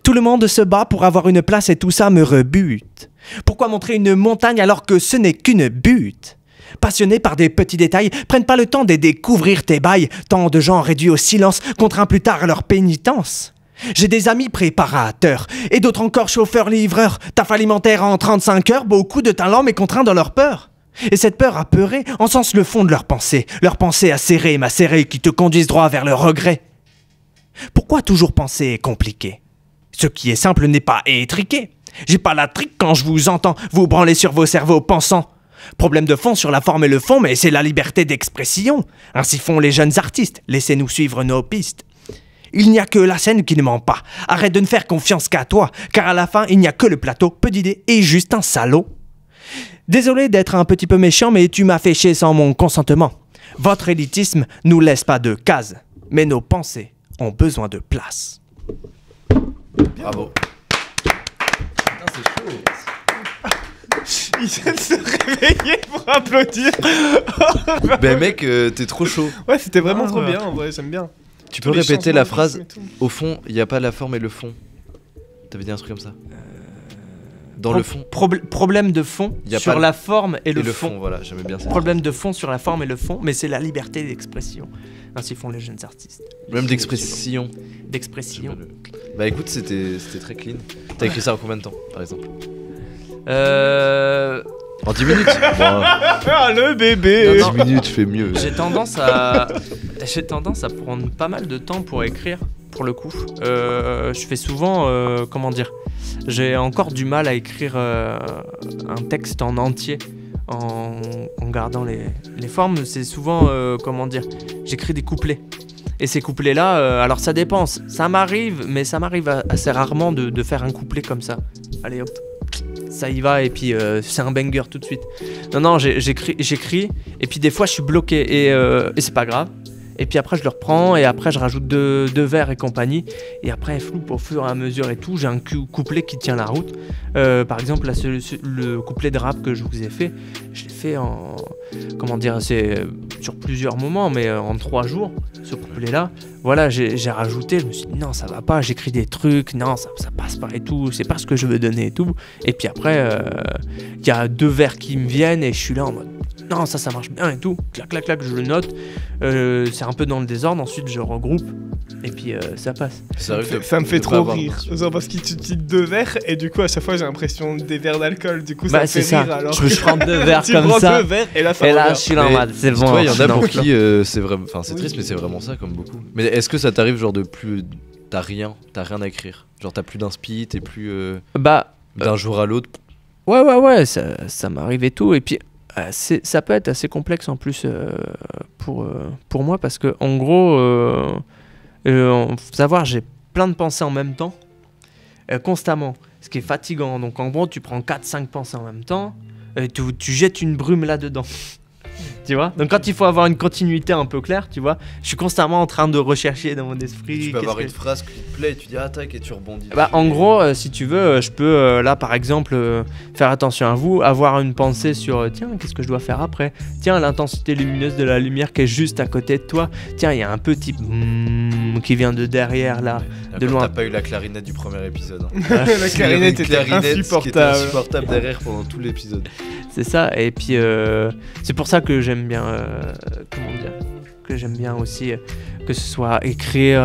Tout le monde se bat pour avoir une place et tout ça me rebute. Pourquoi montrer une montagne alors que ce n'est qu'une butte? Passionnés par des petits détails, prennent pas le temps de découvrir tes bails. Tant de gens réduits au silence, contraints plus tard à leur pénitence. J'ai des amis préparateurs, et d'autres encore chauffeurs-livreurs. Taf alimentaire en 35 heures, beaucoup de talents mais contraints dans leur peur. Et cette peur apeurée encense le fond de leurs pensées acérées, macérées, qui te conduisent droit vers le regret. Pourquoi toujours penser compliqué? Ce qui est simple n'est pas étriqué. J'ai pas la trique quand je vous entends vous branler sur vos cerveaux pensants. Problème de fond sur la forme et le fond, mais c'est la liberté d'expression. Ainsi font les jeunes artistes, laissez-nous suivre nos pistes. Il n'y a que la scène qui ne ment pas. Arrête de ne faire confiance qu'à toi, car à la fin, il n'y a que le plateau, peu d'idées et juste un salaud. Désolé d'être un petit peu méchant, mais tu m'as fait chier sans mon consentement. Votre élitisme nous laisse pas de cases, mais nos pensées ont besoin de place. Bravo. Putain, c'est chaud. Il vient de se réveiller pour applaudir. Ben mec, t'es trop chaud. Ouais, c'était vraiment trop bien, en vrai, j'aime bien. Tu peux répéter la phrase, au fond, il n'y a pas la forme et le fond. T'avais dit un truc comme ça dans le fond. Problème de fond sur la forme et le fond. Voilà, j'aimais bien ça. Problème de fond sur la forme et le fond, mais c'est la liberté d'expression. Ainsi font les jeunes artistes. Même d'expression. D'expression. Bah écoute, c'était très clean. T'as écrit ça en combien de temps, par exemple En 10 minutes. Le bébé. En 10 minutes, je fais mieux. J'ai tendance à prendre pas mal de temps pour écrire, pour le coup. Je fais souvent, comment dire, j'ai encore du mal à écrire un texte en entier en gardant les formes. C'est souvent, comment dire, j'écris des couplets. Et ces couplets-là, alors ça dépend, ça m'arrive, mais ça m'arrive assez rarement de faire un couplet comme ça. Allez hop, ça y va, et puis c'est un banger tout de suite. Non, j'écris, et puis des fois je suis bloqué, et c'est pas grave. Et puis après je le reprends, et après je rajoute deux vers et compagnie. Et après flou au fur et à mesure et tout, j'ai un couplet qui tient la route. Par exemple là, le couplet de rap que je vous ai fait, je l'ai fait en... Comment dire, c'est sur plusieurs moments, mais en 3 jours, ce couplet-là. Voilà, j'ai rajouté, je me suis dit non, ça va pas, j'écris des trucs, non, ça passe pas et tout, c'est pas ce que je veux donner et tout. Et puis après, il y a 2 vers qui me viennent, et je suis là en mode non, ça marche bien et tout, clac, clac, clac, je le note. C'est un peu dans le désordre, ensuite je regroupe, et puis ça passe. Ça me fait trop rire, genre parce que tu dis 2 verres, et du coup à chaque fois j'ai l'impression des verres d'alcool, du coup ça me fait rire. Alors je prends 2 verres comme ça, 2 verres, et là je suis là en mode c'est bon. Toi, il y en a pour qui c'est vraiment, enfin c'est triste, mais c'est vraiment ça comme beaucoup. Mais est-ce que ça t'arrive genre de plus, t'as rien à écrire, genre t'as plus d'inspi, t'es plus d'un jour à l'autre. Ouais, ça m'arrive et tout, et puis ça peut être assez complexe en plus pour moi, parce que en gros, faut savoir, j'ai plein de pensées en même temps, constamment, ce qui est fatigant. Donc en gros, tu prends 4-5 pensées en même temps, et tu jettes une brume là-dedans. Tu vois, donc quand il faut avoir une continuité un peu claire, tu vois, je suis constamment en train de rechercher dans mon esprit. Tu peux avoir une phrase qui te plaît, et tu dis attaque et tu rebondis. En gros, si tu veux, je peux là par exemple faire attention à vous, avoir une pensée sur tiens, qu'est-ce que je dois faire après, tiens, l'intensité lumineuse de la lumière qui est juste à côté de toi, tiens, il y a un petit qui vient de derrière là, de loin. T'as pas eu la clarinette du premier épisode. Hein. La clarinette était insupportable derrière pendant tout l'épisode. C'est ça, et puis c'est pour ça que j'aime bien, que j'aime bien aussi que ce soit écrire,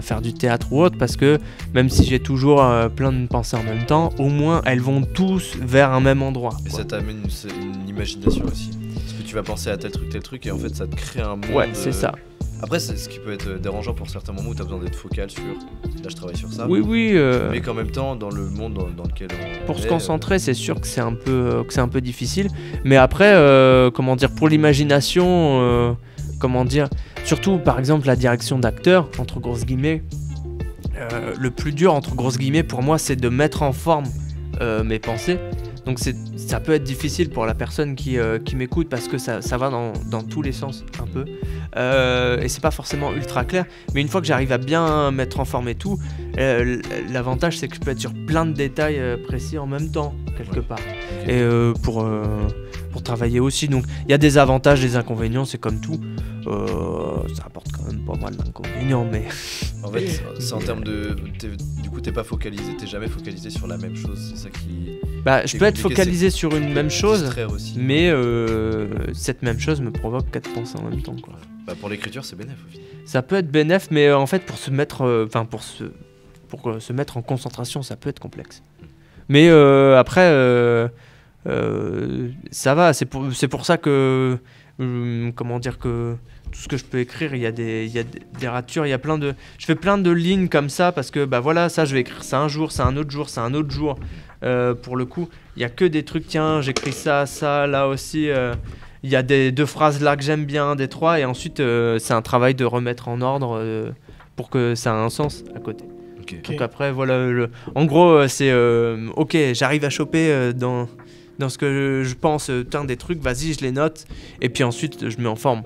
faire du théâtre ou autre, parce que même si j'ai toujours plein de pensées en même temps, au moins elles vont tous vers un même endroit. Et ça t'amène une imagination aussi, parce que tu vas penser à tel truc, et en fait ça te crée un monde. Ouais, c'est ça. Après, c'est ce qui peut être dérangeant pour certains moments où tu as besoin d'être focal sur. Là, je travaille sur ça. Oui. Mais qu'en même temps, dans le monde dans lequel on. Pour se concentrer, c'est sûr que c'est un peu difficile. Mais après, pour l'imagination, surtout par exemple la direction d'acteur, entre grosses guillemets, le plus dur, entre grosses guillemets, pour moi, c'est de mettre en forme mes pensées. Donc ça peut être difficile pour la personne qui m'écoute, parce que ça va dans tous les sens un peu, et c'est pas forcément ultra clair, mais une fois que j'arrive à bien mettre en forme et tout, l'avantage c'est que je peux être sur plein de détails précis en même temps quelque part, et pour travailler aussi. Donc il y a des avantages, des inconvénients, c'est comme tout, ça apporte quand même pas mal d'inconvénients, mais en fait c'est en termes de du coup t'es pas focalisé, t'es jamais focalisé sur la même chose, c'est ça qui je peux être focalisé sur une même chose, mais cette même chose me provoque 4 pensées en même temps, quoi. Pour l'écriture c'est bénéf au final. Ça peut être bénéf, mais en fait pour se mettre pour se mettre en concentration, ça peut être complexe. Mais après ça va, c'est pour ça que que tout ce que je peux écrire, il y a des ratures, je fais plein de lignes comme ça, parce que voilà, ça je vais écrire ça un jour, c'est un autre jour, c'est un autre jour. Pour le coup, il y a que des trucs, tiens, j'écris ça, là aussi, il y a 2 phrases là que j'aime bien, des 3, et ensuite c'est un travail de remettre en ordre pour que ça ait un sens à côté. Okay. Donc après, voilà, en gros, c'est ok, j'arrive à choper dans ce que je pense, des trucs, vas-y, je les note, et puis ensuite je mets en forme.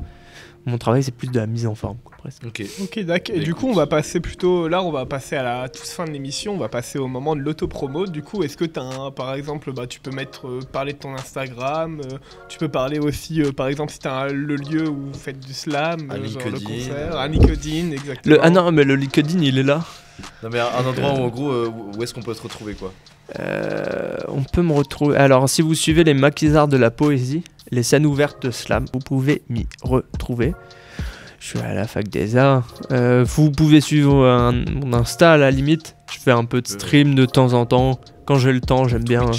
Mon travail, c'est plus de la mise en forme, quoi, presque. Ok, d'accord. Et du coup, on va passer à la toute fin de l'émission, on va passer au moment de l'autopromo. Du coup, est-ce que par exemple, tu peux parler de ton Instagram, tu peux parler aussi, par exemple, si t'as le lieu où vous faites du slam, genre le concert, à LinkedIn, exactement. Ah non, mais le LinkedIn, il est là. Non, mais un endroit où, en gros, où est-ce qu'on peut te retrouver, quoi? On peut me retrouver. Alors, si vous suivez les maquisards de la poésie, les scènes ouvertes de slam, vous pouvez m'y retrouver. Je suis à la fac des arts. Vous pouvez suivre mon Insta à la limite. Je fais un peu de stream de temps en temps. Quand j'ai le temps, j'aime bien.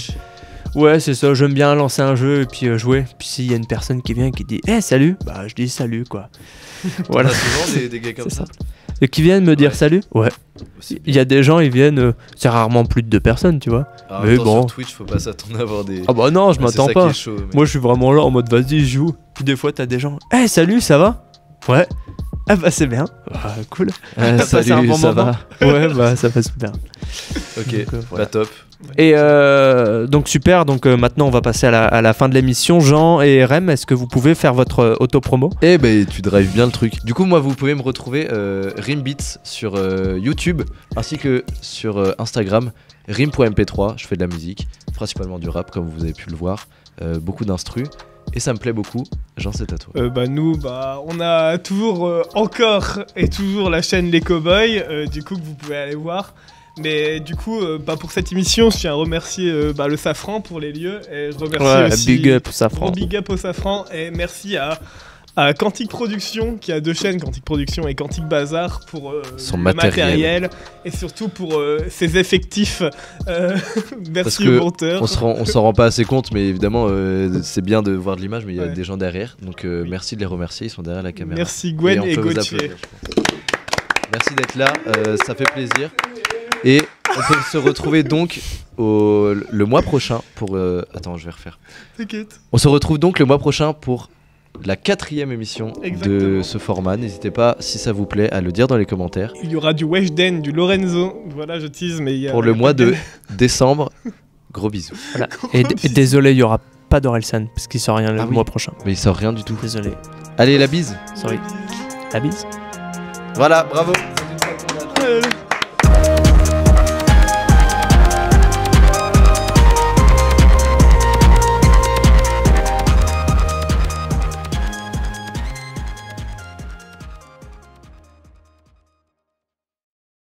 Ouais, c'est ça. J'aime bien lancer un jeu et puis jouer. Puis s'il y a une personne qui vient et qui dit hey, salut, je dis salut, quoi. Voilà. On a souvent des gars comme ça. Et qui viennent me dire salut. Ouais. Il y a des gens, ils viennent. C'est rarement plus de 2 personnes, tu vois. Alors, mais bon. Sur Twitch, faut pas s'attendre à avoir des. Ah bah non, je m'attends pas. Moi, je suis vraiment là en mode vas-y, je joue. Puis des fois, t'as des gens. Hey, salut, ça va? Ouais. Ah bah c'est bien, ah, cool. Salut, passé un bon ça moment. va? Ouais, bah ça va super. Ok, Donc, voilà. bah top. Et donc super, donc maintenant on va passer à la fin de l'émission. Jean et Rem, est-ce que vous pouvez faire votre auto-promo? Eh ben tu drives bien le truc. Du coup moi vous pouvez me retrouver Rimbeats sur YouTube ainsi que sur Instagram rim.mp3. Je fais de la musique, principalement du rap comme vous avez pu le voir, beaucoup d'instrus. Et ça me plaît beaucoup. Jean, c'est à toi. Nous, on a toujours, encore et toujours la chaîne Les Cowboys, du coup, que vous pouvez aller voir. Mais du coup, pour cette émission, je tiens à remercier le Safran pour les lieux. Et je remercie aussi... Big up au Safran. Gros big up au Safran. Et merci à Quantique Production, qui a 2 chaînes, Quantique Production et Quantique Bazar, pour son le matériel et surtout pour ses effectifs. Merci au monteur. On s'en rend pas assez compte, mais évidemment c'est bien de voir de l'image, mais il y a des gens derrière, donc merci de les remercier, ils sont derrière la caméra. Merci Gwen et Gauthier. Merci d'être là, ça fait plaisir. Et on peut se retrouver donc le mois prochain pour... Attends, je vais refaire. T'inquiète. On se retrouve donc le mois prochain pour la 4e émission Exactement. de ce format. N'hésitez pas, si ça vous plaît, à le dire dans les commentaires. Il y aura du Weshden, du Lorenzo. Voilà, je tease, mais il y a... Pour le mois de décembre. Gros bisous. Voilà. Et désolé, il y aura pas d'Orelsan parce qu'il sort rien le mois prochain. Mais il sort rien du tout. Désolé. Allez, la bise. Sorry. La bise. Voilà, bravo.